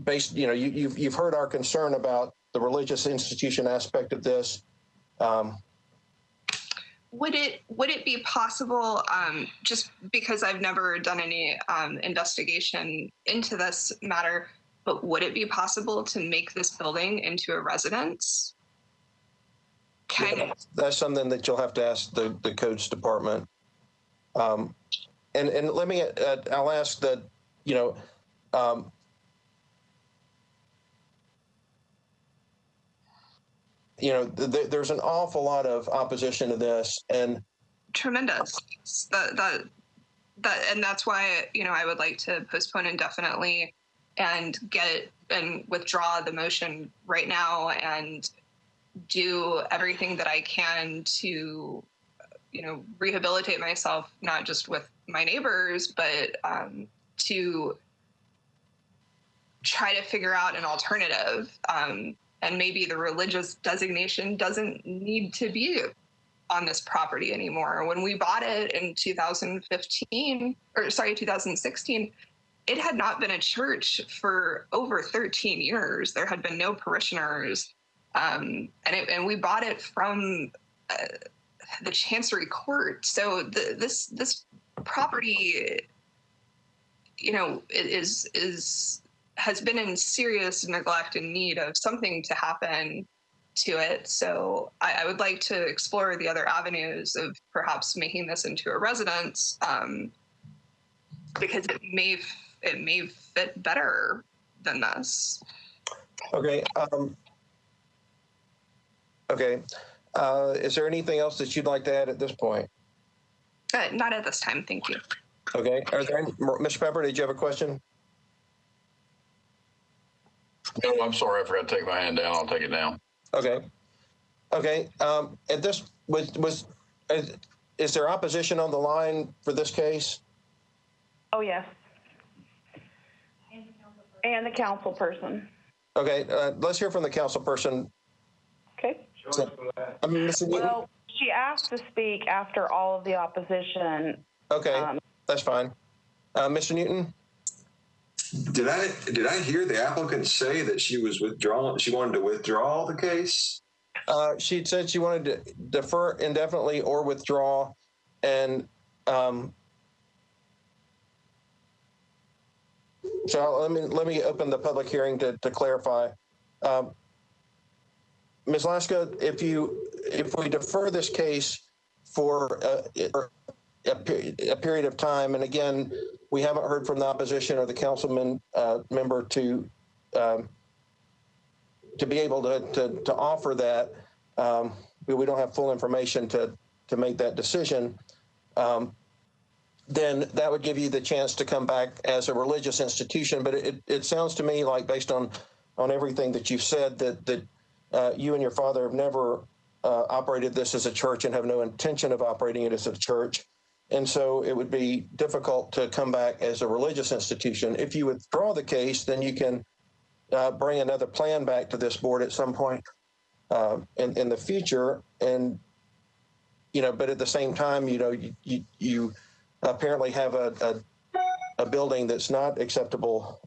based, you've heard our concern about the religious institution aspect of this. Would it be possible, just because I've never done any investigation into this matter, but would it be possible to make this building into a residence? That's something that you'll have to ask the codes department. And let me, I'll ask that, there's an awful lot of opposition to this, and tremendous. And that's why I would like to postpone indefinitely and withdraw the motion right now and do everything that I can to rehabilitate myself, not just with my neighbors, but to try to figure out an alternative. And maybe the religious designation doesn't need to be on this property anymore. When we bought it in 2016, it had not been a church for over 13 years. There had been no parishioners. And we bought it from the Chancery Court. So this property, has been in serious neglect and need of something to happen to it. So I would like to explore the other avenues of perhaps making this into a residence, because it may fit better than this. Okay. Is there anything else that you'd like to add at this point? Not at this time, thank you. Okay. Are there any, Mr. Pepper, did you have a question? No, I'm sorry. I forgot to take my hand down. I'll take it down. Okay. At this, is there opposition on the line for this case? Oh, yes. And the council person. Okay. Let's hear from the council person. Okay. Mr. Newton? Well, she asked to speak after all of the opposition. Okay, that's fine. Mr. Newton? Did I hear the applicant say that she was withdrawing? She wanted to withdraw the case? She said she wanted to defer indefinitely or withdraw, and so let me open the public hearing to clarify. Ms. Laska, if we defer this case for a period of time, and again, we haven't heard from the opposition or the councilman member to be able to offer that. We don't have full information to make that decision. Then that would give you the chance to come back as a religious institution. But it sounds to me like, based on everything that you've said, that you and your father have never operated this as a church and have no intention of operating it as a church. And so it would be difficult to come back as a religious institution. If you withdraw the case, then you can bring another plan back to this board at some point in the future. And, but at the same time, you apparently have a building that's not acceptable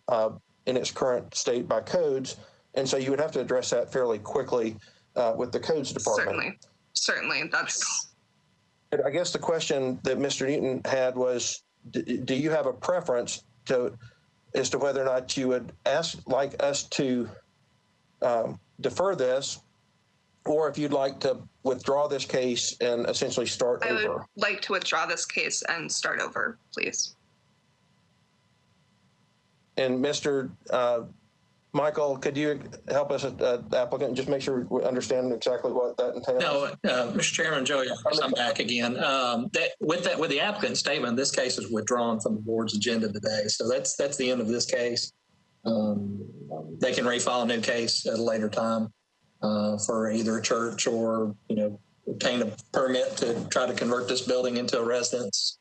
in its current state by codes. And so you would have to address that fairly quickly with the codes department. Certainly. I guess the question that Mr. Newton had was, do you have a preference as to whether or not you would like us to defer this, or if you'd like to withdraw this case and essentially start over? I would like to withdraw this case and start over, please. And Mr. Michael, could you help us, applicant, just make sure we understand exactly what that entails? No, Mr. Chairman, Joey, I'm back again. With the applicant statement, this case is withdrawn from the board's agenda today. So that's the end of this case. They can refile a new case at a later time for either a church or, obtain a permit to try to convert this building into a residence.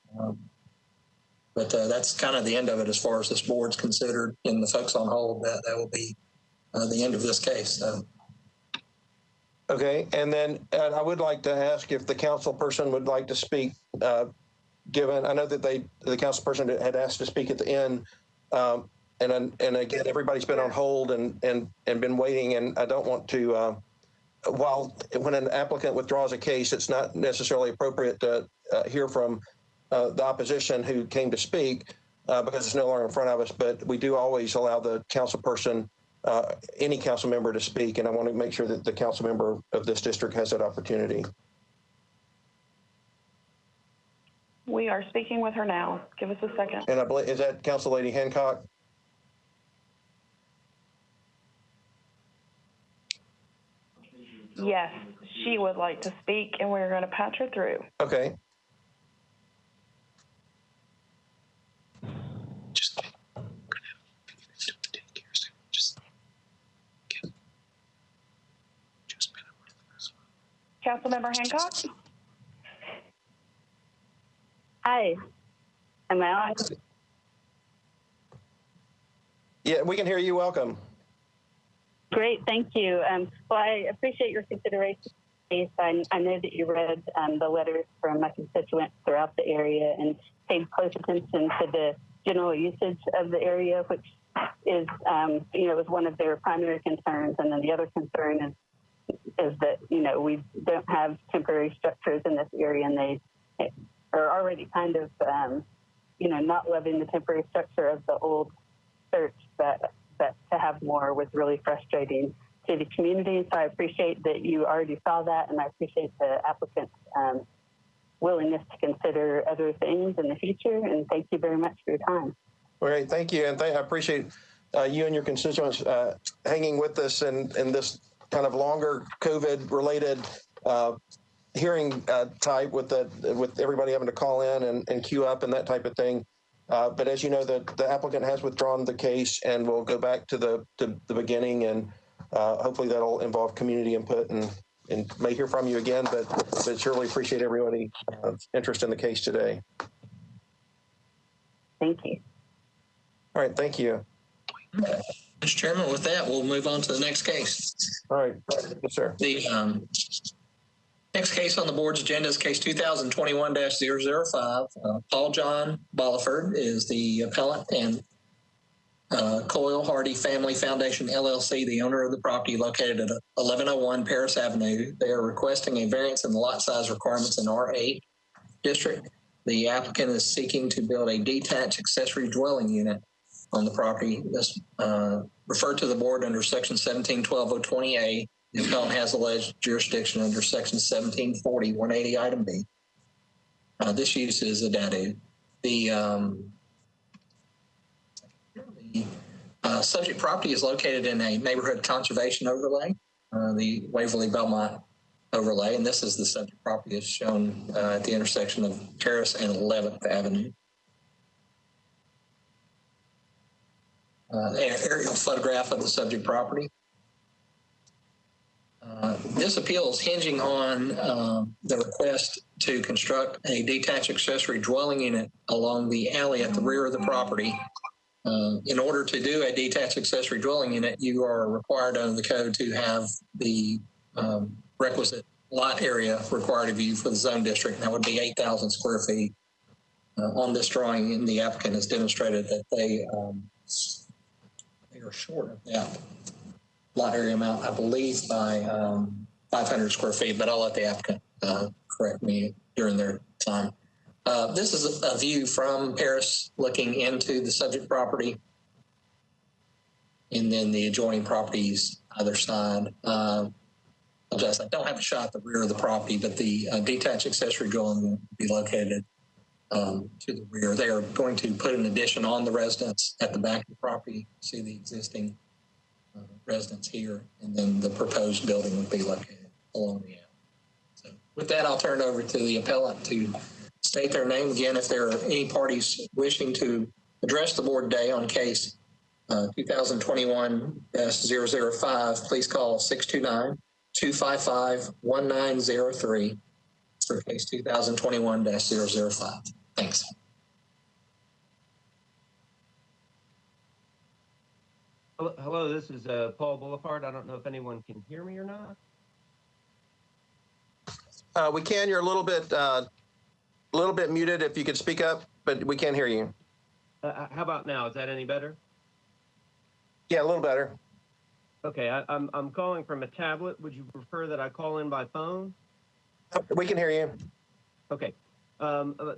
But that's kind of the end of it as far as this board's considered, and the folks on hold. That will be the end of this case. So. Okay, and then I would like to ask if the council person would like to speak. Given I know that the council person had asked to speak at the end. again, everybody's been on hold and been waiting, and I don't want to. When an applicant withdraws a case, it's not necessarily appropriate to hear from the opposition who came to speak because it's no longer in front of us. But we do always allow the council person, any council member, to speak, and I want to make sure that the council member of this district has that opportunity. We are speaking with her now. Give us a second. And I believe, is that Council Lady Hancock? Yes, she would like to speak, and we're going to patch her through. Okay. Councilmember Hancock? Hi. Am I on? Yeah, we can hear you. Welcome. Great, thank you. Well, I appreciate your consideration. I know that you read the letters from my constituents throughout the area and paid close attention to the general usage of the area, which is, was one of their primary concerns. And then the other concern is that, we don't have temporary structures in this area, and they are already kind of, not loving the temporary structure of the old church, but to have more was really frustrating to the community. So I appreciate that you already saw that, and I appreciate the applicant's willingness to consider other things in the future. And thank you very much for your time. Great, thank you, and I appreciate you and your constituents hanging with us in this kind of longer COVID-related hearing type with everybody having to call in and queue up and that type of thing. But as you know, the applicant has withdrawn the case, and we'll go back to the beginning, and hopefully that'll involve community input, and may hear from you again, but surely appreciate everybody's interest in the case today. Thank you. All right, thank you. Mr. Chairman, with that, we'll move on to the next case. All right, yes, sir. The next case on the board's agenda is case 2021-005. Paul John Bolliford is the appellant, and Coyle Hardy Family Foundation, LLC, the owner of the property located at 1101 Paris Avenue. They are requesting a variance in the lot size requirements in R8 district. The applicant is seeking to build a detached accessory dwelling unit on the property. This referred to the board under section 1712-020A. The appellant has alleged jurisdiction under section 1740-180 item B. This use is a dadu. The subject property is located in a neighborhood conservation overlay, the Waverly Belmont overlay, and this is the subject property as shown at the intersection of Terrace and 11th Avenue. An aerial photograph of the subject property. This appeal is hinging on the request to construct a detached accessory dwelling unit along the alley at the rear of the property. In order to do a detached accessory dwelling unit, you are required under the code to have the requisite lot area required of you for the zone district. That would be 8,000 square feet. On this drawing, and the applicant has demonstrated that they are short of that lot area amount, I believe, by 500 square feet, but I'll let the applicant correct me during their time. This is a view from Paris looking into the subject property, and then the adjoining properties either side. I don't have a shot at the rear of the property, but the detached accessory dwelling will be located to the rear. They are going to put an addition on the residence at the back of the property. See the existing residence here, and then the proposed building would be located along the alley. So with that, I'll turn it over to the appellant to state their name again. If there are any parties wishing to address the board today on case 2021-005, please call 629-255-1903 for case 2021-005. Thanks. Hello, this is Paul Boulevard. I don't know if anyone can hear me or not. We can. You're a little bit muted. If you could speak up, but we can't hear you. How about now? Is that any better? Yeah, a little better. Okay, I'm calling from a tablet. Would you prefer that I call in by phone? We can hear you. Okay.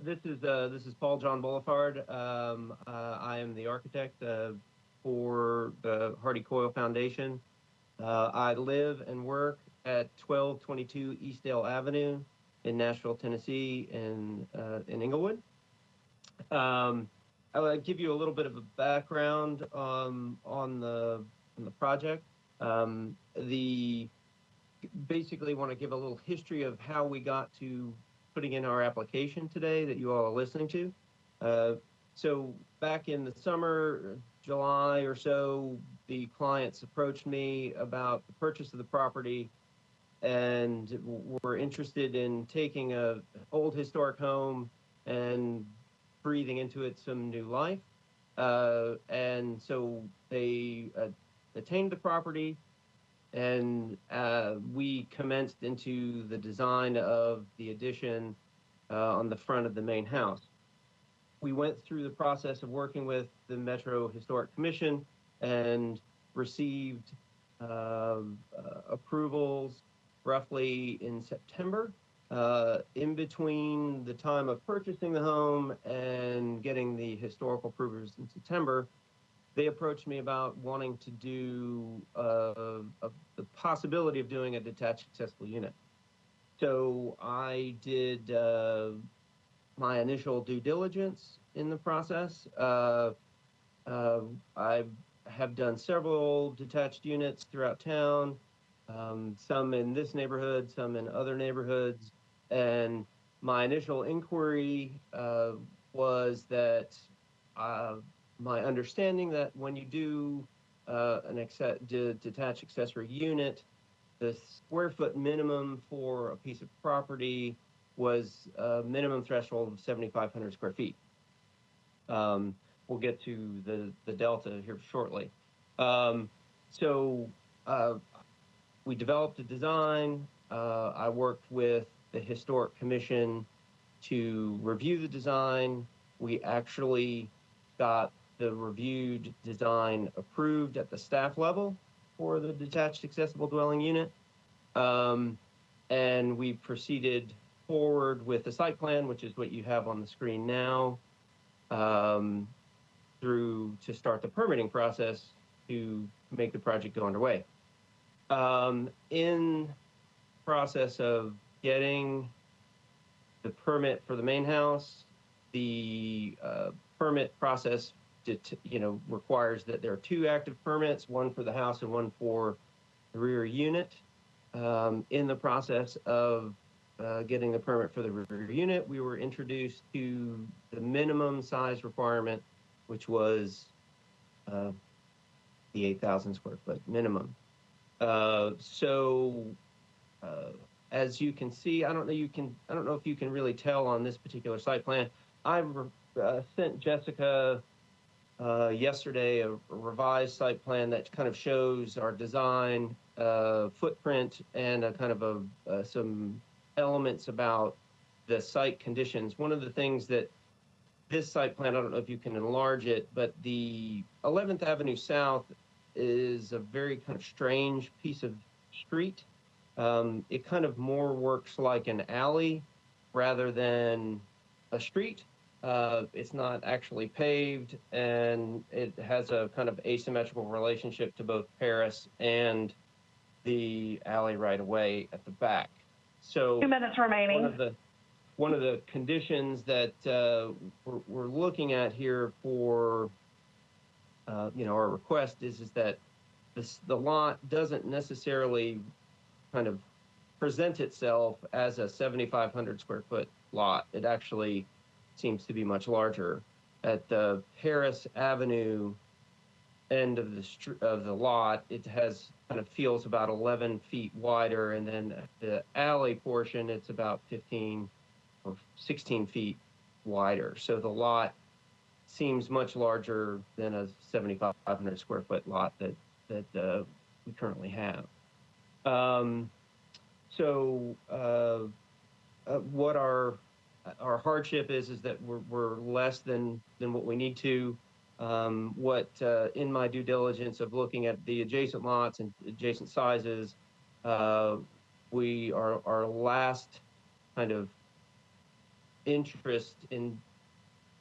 This is Paul John Boulevard. I am the architect for the Hardy Coyle Foundation. I live and work at 1222 Eastdale Avenue in Nashville, Tennessee, in Inglewood. I will give you a little bit of a background on the project. Basically want to give a little history of how we got to putting in our application today that you all are listening to. So back in the summer, July or so, the clients approached me about the purchase of the property and were interested in taking an old historic home and breathing into it some new life. And so they attained the property, and we commenced into the design of the addition on the front of the main house. We went through the process of working with the Metro Historic Commission and received approvals roughly in September. In between the time of purchasing the home and getting the historical approvals in September, they approached me about wanting to do the possibility of doing a detached accessible unit. So I did my initial due diligence in the process. I have done several detached units throughout town, some in this neighborhood, some in other neighborhoods. And my initial inquiry was that my understanding that when you do detached accessory unit, the square foot minimum for a piece of property was a minimum threshold of 7,500 square feet. We'll get to the delta here shortly. So we developed a design. I worked with the Historic Commission to review the design. We actually got the reviewed design approved at the staff level for the detached accessible dwelling unit. And we proceeded forward with the site plan, which is what you have on the screen now, through to start the permitting process to make the project go underway. In process of getting the permit for the main house, the permit process requires that there are two active permits, one for the house and one for the rear unit. In the process of getting the permit for the rear unit, we were introduced to the minimum size requirement, which was the 8,000 square foot minimum. As you can see, I don't know if you can really tell on this particular site plan. I sent Jessica yesterday a revised site plan that kind of shows our design footprint and a kind of some elements about the site conditions. One of the things that this site plan, I don't know if you can enlarge it, but the 11th Avenue South is a very kind of strange piece of street. It kind of more works like an alley rather than a street. It's not actually paved, and it has a kind of asymmetrical relationship to both Paris and the alley right away at the back. So 2 minutes remaining. One of the conditions that we're looking at here for our request is that the lot doesn't necessarily kind of present itself as a 7,500 square foot lot. It actually seems to be much larger. At the Paris Avenue end of the lot, it kind of feels about 11 feet wider, and then the alley portion, it's about 15 or 16 feet wider. So the lot seems much larger than a 7,500 square foot lot that we currently have. What our hardship is that we're less than what we need to. What in my due diligence of looking at the adjacent lots and adjacent sizes, our last kind of interest in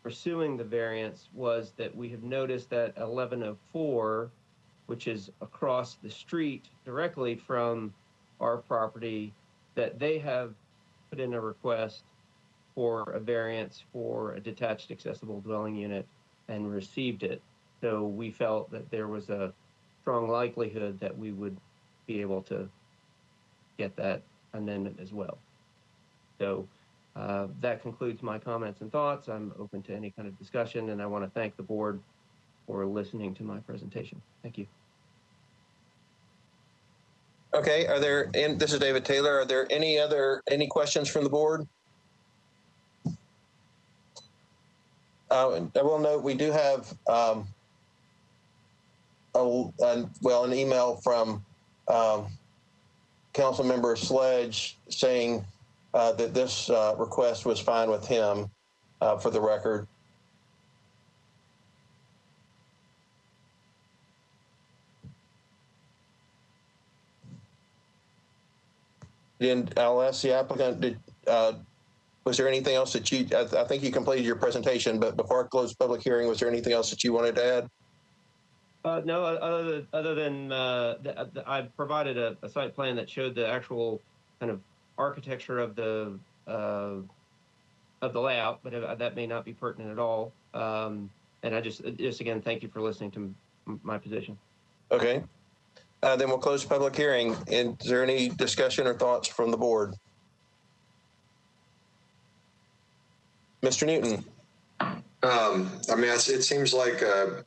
pursuing the variance was that we have noticed that 1104, which is across the street directly from our property, that they have put in a request for a variance for a detached accessible dwelling unit and received it. So we felt that there was a strong likelihood that we would be able to get that amendment as well. So that concludes my comments and thoughts. I'm open to any kind of discussion, and I want to thank the board for listening to my presentation. Thank you. Okay, and this is David Taylor, are there any questions from the board? I will note we do have an email from Council Member Sledge saying that this request was fine with him, for the record. And I'll ask the applicant, was there anything else that I think you completed your presentation, but before I close public hearing, was there anything else that you wanted to add? No, other than I provided a site plan that showed the actual kind of architecture of the layout, but that may not be pertinent at all. And I just again, thank you for listening to my position. Okay. Then we'll close the public hearing. Is there any discussion or thoughts from the board? Mr. Newton. I mean, it seems like a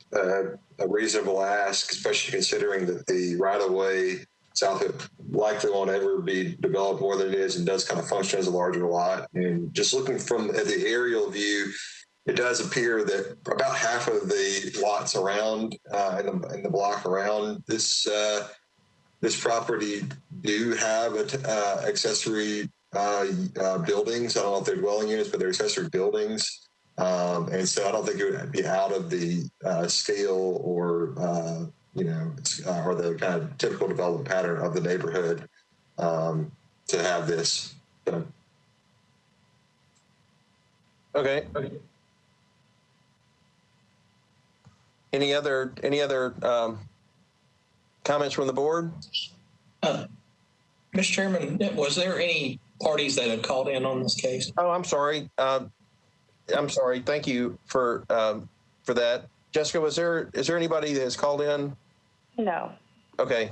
reasonable ask, especially considering that the right-of-way south likely won't ever be developed more than it is and does kind of function as a larger lot. And just looking at the aerial view, it does appear that about half of the lots around in the block around this property do have accessory buildings. I don't know if they're dwelling units, but they're accessory buildings. And so I don't think it would be out of the scale or or the kind of typical development pattern of the neighborhood to have this. Okay. Any other comments from the board? Mr. Chairman, was there any parties that had called in on this case? Oh, I'm sorry. I'm sorry. Thank you for that. Jessica, is there anybody that has called in? No. Okay.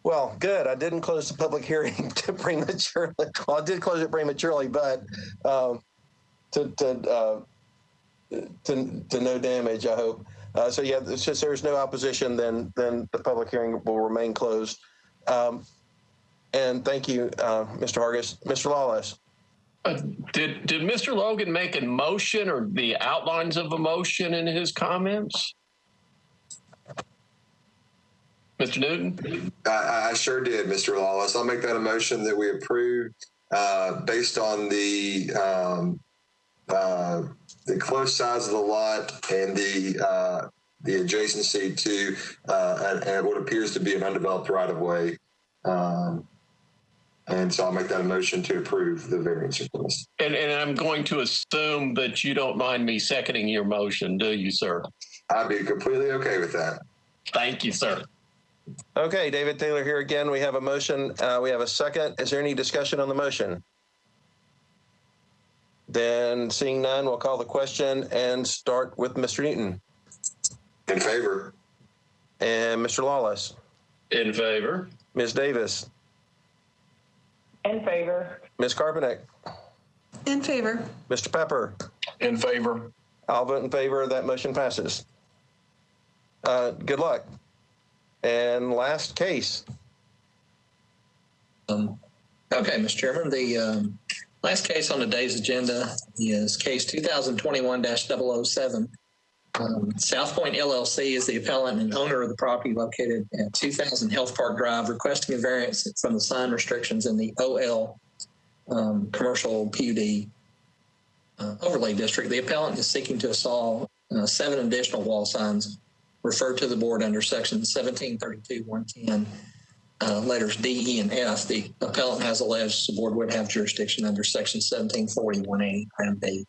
Well, good. I didn't close the public hearing prematurely. Well, I did close it prematurely, but to no damage, I hope. So yeah, since there's no opposition, then the public hearing will remain closed. And thank you, Mr. Hargis. Mr. Lawless. Did Mr. Logan make a motion or the outlines of a motion in his comments? Mr. Newton? I sure did, Mr. Lawless. I'll make that a motion that we approve based on the close size of the lot and the adjacency to and what appears to be an undeveloped right-of-way. And so I'll make that a motion to approve the variance request. And I'm going to assume that you don't mind me seconding your motion, do you, sir? I'd be completely okay with that. Thank you, sir. Okay, David Taylor here again. We have a motion. We have a second. Is there any discussion on the motion? Then seeing none, we'll call the question and start with Mr. Newton. In favor. And Mr. Lawless. In favor. Ms. Davis. In favor. Ms. Carpenter. In favor. Mr. Pepper. In favor. I'll vote in favor. That motion passes. Good luck. And last case. Okay, Mr. Chairman, the last case on today's agenda is case 2021-007. South Point LLC is the appellant and owner of the property located at 2000 Health Park Drive, requesting a variance from the sign restrictions in the OL commercial PUD overlay district. The appellant is seeking to install 7 additional wall signs referred to the board under section 1732-110, letters D, E, and F. The appellant has alleged the board would have jurisdiction under section 1740-180 and B.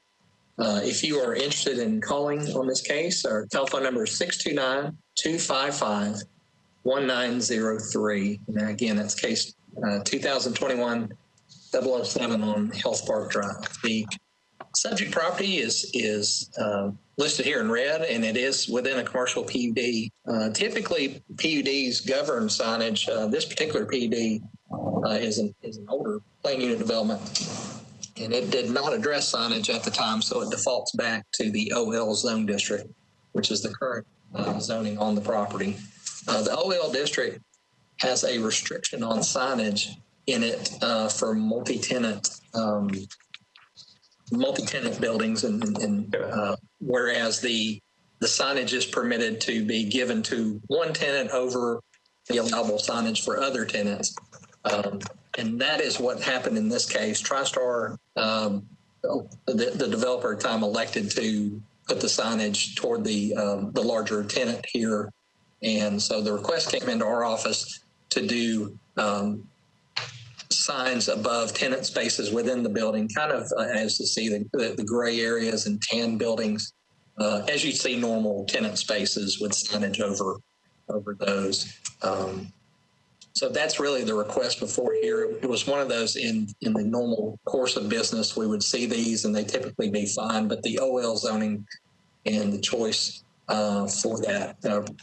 If you are interested in calling on this case, our telephone number is 629-255-1903. And again, that's case 2021-007 on Health Park Drive. The subject property is listed here in red, and it is within a commercial PUD. Typically, PUDs govern signage. This particular PUD is an older plan unit development, and it did not address signage at the time, so it defaults back to the OL zone district, which is the current zoning on the property. The OL district has a restriction on signage in it for multi-tenant buildings, and whereas the signage is permitted to be given to one tenant over the allowable signage for other tenants. And that is what happened in this case. TriStar, the developer at the time, elected to put the signage toward the larger tenant here. And so the request came into our office to do signs above tenant spaces within the building, kind of as to see the gray areas and tan buildings, as you see normal tenant spaces with signage over those. So that's really the request before here. It was one of those in the normal course of business, we would see these and they typically be fine, but the OL zoning and the choice for that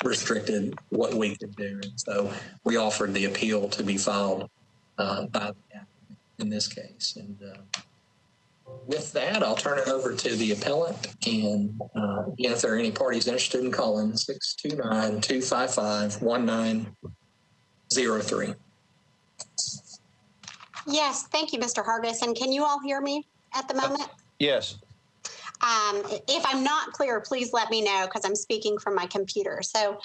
restricted what we could do. And so we offered the appeal to be filed by the applicant in this case. And with that, I'll turn it over to the appellant. And again, if there are any parties interested in calling, 629-255-1903. Yes, thank you, Mr. Hargis. And can you all hear me at the moment? Yes. If I'm not clear, please let me know because I'm speaking from my computer. So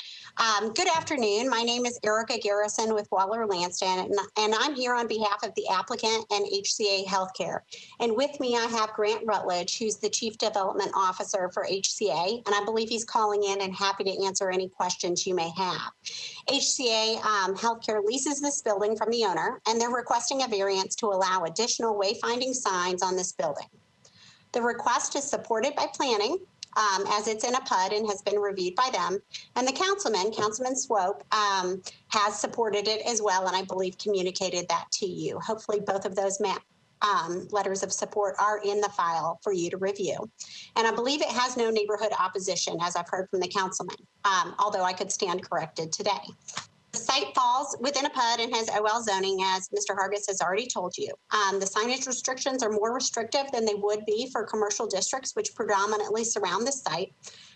good afternoon. My name is Erica Garrison with Waller Lanston, and I'm here on behalf of the applicant and HCA Healthcare. And with me, I have Grant Rutledge, who's the Chief Development Officer for HCA, and I believe he's calling in and happy to answer any questions you may have. HCA Healthcare leases this building from the owner, and they're requesting a variance to allow additional wayfinding signs on this building. The request is supported by planning as it's in a PUD and has been reviewed by them. And the Councilman Swope, has supported it as well, and I believe communicated that to you. Hopefully both of those letters of support are in the file for you to review. And I believe it has no neighborhood opposition, as I've heard from the councilman, although I could stand corrected today. The site falls within a PUD and has OL zoning, as Mr. Hargis has already told you. The signage restrictions are more restrictive than they would be for commercial districts, which predominantly surround the site,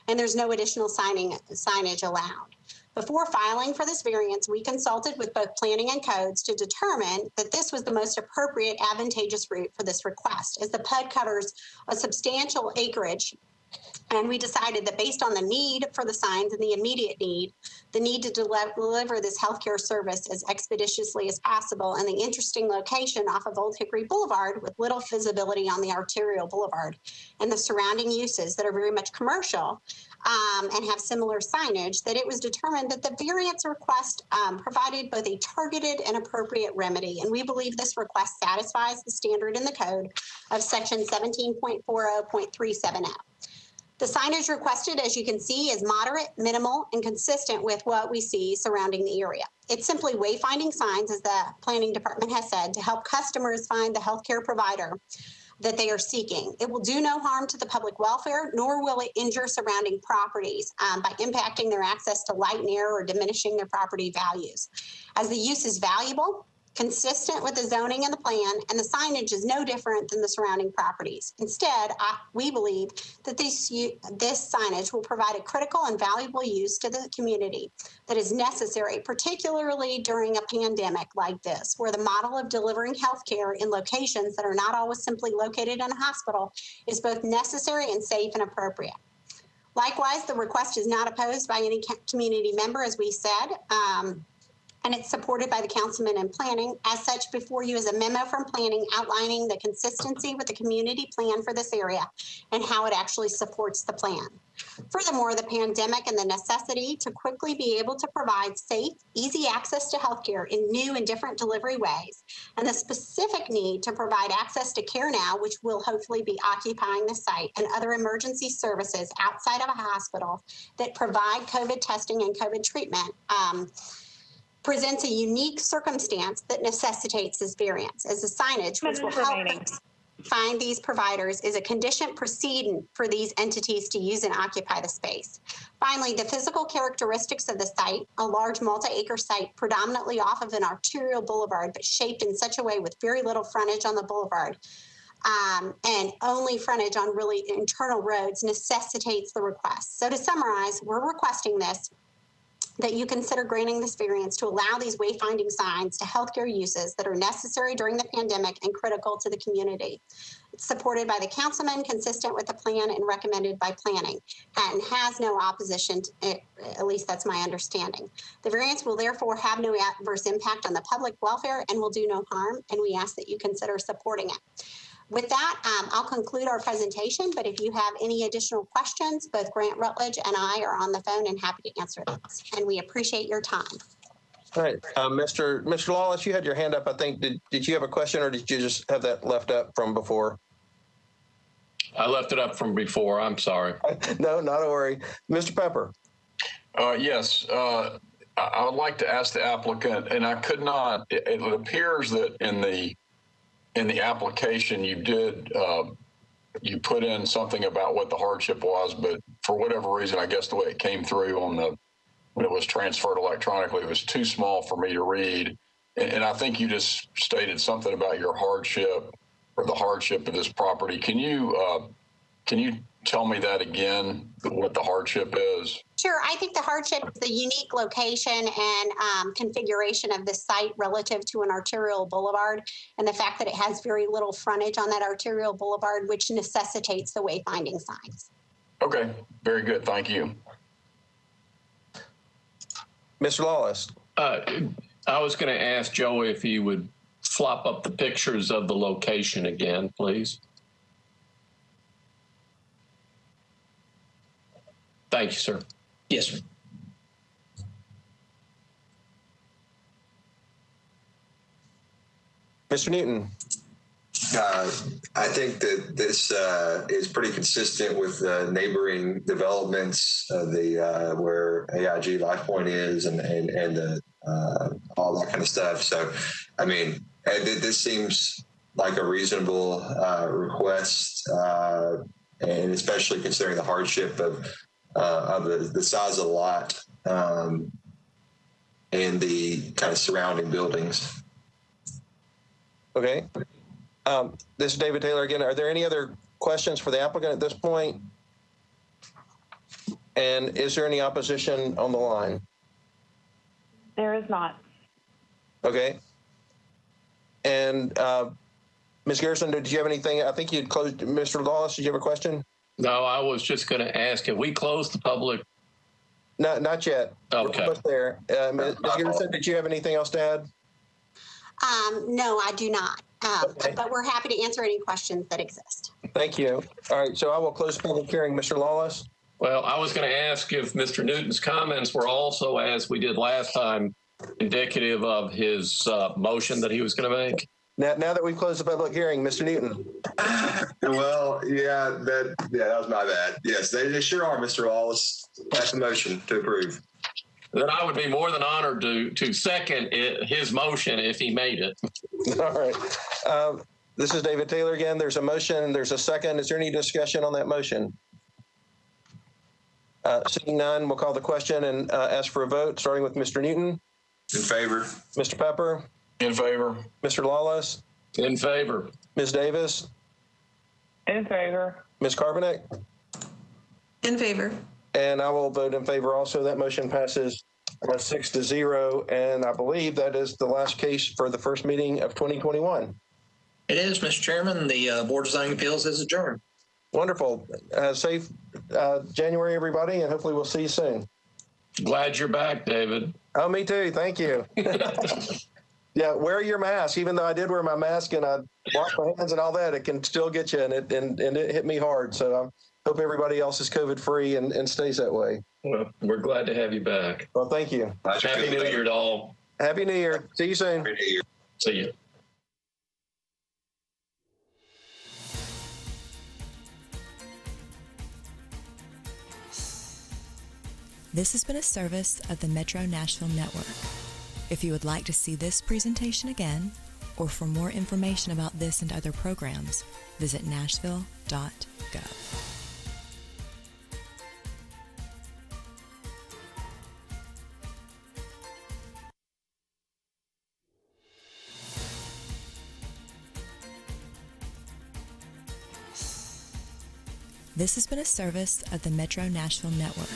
and there's no additional signage allowed. Before filing for this variance, we consulted with both planning and codes to determine that this was the most appropriate, advantageous route for this request, as the PUD covers a substantial acreage. And we decided that based on the need for the signs and the immediate need, the need to deliver this healthcare service as expeditiously as possible, and the interesting location off of Old Hickory Boulevard with little visibility on the arterial boulevard and the surrounding uses that are very much commercial and have similar signage, that it was determined that the variance request provided both a targeted and appropriate remedy. And we believe this request satisfies the standard in the code of section 17.40.370. The signage requested, as you can see, is moderate, minimal, and consistent with what we see surrounding the area. It's simply wayfinding signs, as the planning department has said, to help customers find the healthcare provider that they are seeking. It will do no harm to the public welfare, nor will it injure surrounding properties by impacting their access to light and air or diminishing their property values. As the use is valuable, consistent with the zoning and the plan, and the signage is no different than the surrounding properties. Instead, we believe that this signage will provide a critical and valuable use to the community that is necessary, particularly during a pandemic like this, where the model of delivering healthcare in locations that are not always simply located in a hospital is both necessary and safe and appropriate. Likewise, the request is not opposed by any community member, as we said, and it's supported by the councilman in planning. As such, before you is a memo from planning outlining the consistency with the community plan for this area and how it actually supports the plan. Furthermore, the pandemic and the necessity to quickly be able to provide safe, easy access to healthcare in new and different delivery ways, and the specific need to provide access to Care Now, which will hopefully be occupying the site, and other emergency services outside of a hospital that provide COVID testing and COVID treatment, presents a unique circumstance that necessitates this variance, as the signage, which will help find these providers, is a condition precedent for these entities to use and occupy the space. Finally, the physical characteristics of the site, a large multi-acre site predominantly off of an arterial boulevard, but shaped in such a way with very little frontage on the boulevard, and only frontage on really internal roads, necessitates the request. So to summarize, we're requesting this, that you consider granting this variance to allow these wayfinding signs to healthcare uses that are necessary during the pandemic and critical to the community. It's supported by the councilman, consistent with the plan, and recommended by planning, and has no opposition to it, at least that's my understanding. The variance will therefore have no adverse impact on the public welfare and will do no harm, and we ask that you consider supporting it. With that, I'll conclude our presentation, but if you have any additional questions, both Grant Rutledge and I are on the phone and happy to answer those, and we appreciate your time. All right, Mr. Lawless, you had your hand up, I think. Did you have a question, or did you just have that left up from before? I left it up from before. I'm sorry. No, not a worry. Mr. Pepper. Yes, I would like to ask the applicant, and I could not, it appears that in the application you did, you put in something about what the hardship was, but for whatever reason, I guess the way it came through when it was transferred electronically, it was too small for me to read. And I think you just stated something about your hardship or the hardship of this property. Can you tell me that again, what the hardship is? Sure. I think the hardship is the unique location and configuration of the site relative to an arterial boulevard, and the fact that it has very little frontage on that arterial boulevard, which necessitates the wayfinding signs. Okay, very good. Thank you. Mr. Lawless. I was going to ask Joey if he would flop up the pictures of the location again, please. Thank you, sir. Yes, sir. Mr. Newton. I think that this is pretty consistent with neighboring developments, where AIG LifePoint is, and all that kind of stuff. So, I mean, this seems like a reasonable request, and especially considering the hardship of the size of the lot and the kind of surrounding buildings. Okay. This is David Taylor again. Are there any other questions for the applicant at this point? And is there any opposition on the line? There is not. Okay. And Ms. Garrison, did you have anything? I think you'd closed. Mr. Lawless, did you have a question? No, I was just going to ask, have we closed the public? No, not yet. Okay. We're almost there. Ms. Garrison, did you have anything else to add? No, I do not. Okay. But we're happy to answer any questions that exist. Thank you. All right, so I will close the public hearing. Mr. Lawless? Well, I was going to ask if Mr. Newton's comments were also, as we did last time, indicative of his motion that he was going to make. Now that we've closed the public hearing, Mr. Newton. Well, that was my bad. Yes, they sure are, Mr. Lawless. That's the motion to approve. Then I would be more than honored to second his motion if he made it. All right. This is David Taylor again. There's a motion. There's a second. Is there any discussion on that motion? Seeing none, we'll call the question and ask for a vote, starting with Mr. Newton. In favor. Mr. Pepper. In favor. Mr. Lawless. In favor. Ms. Davis. In favor. Ms. Carbonek. In favor. And I will vote in favor also. That motion passes 6-0. And I believe that is the last case for the first meeting of 2021. It is, Mr. Chairman. The Board of Zoning Appeals is adjourned. Wonderful. Safe January, everybody, and hopefully we'll see you soon. Glad you're back, David. Oh, me too. Thank you. Yeah, wear your mask. Even though I did wear my mask and I washed my hands and all that, it can still get you, and it hit me hard. So I'm hope everybody else is COVID-free and stays that way. Well, we're glad to have you back. Well, thank you. Happy New Year to all. Happy New Year. See you soon. Happy New Year. See you. This has been a service of the Metro Nashville Network. If you would like to see this presentation again, or for more information about this and other programs, visit nashville.gov. This has been a service of the Metro Nashville Network.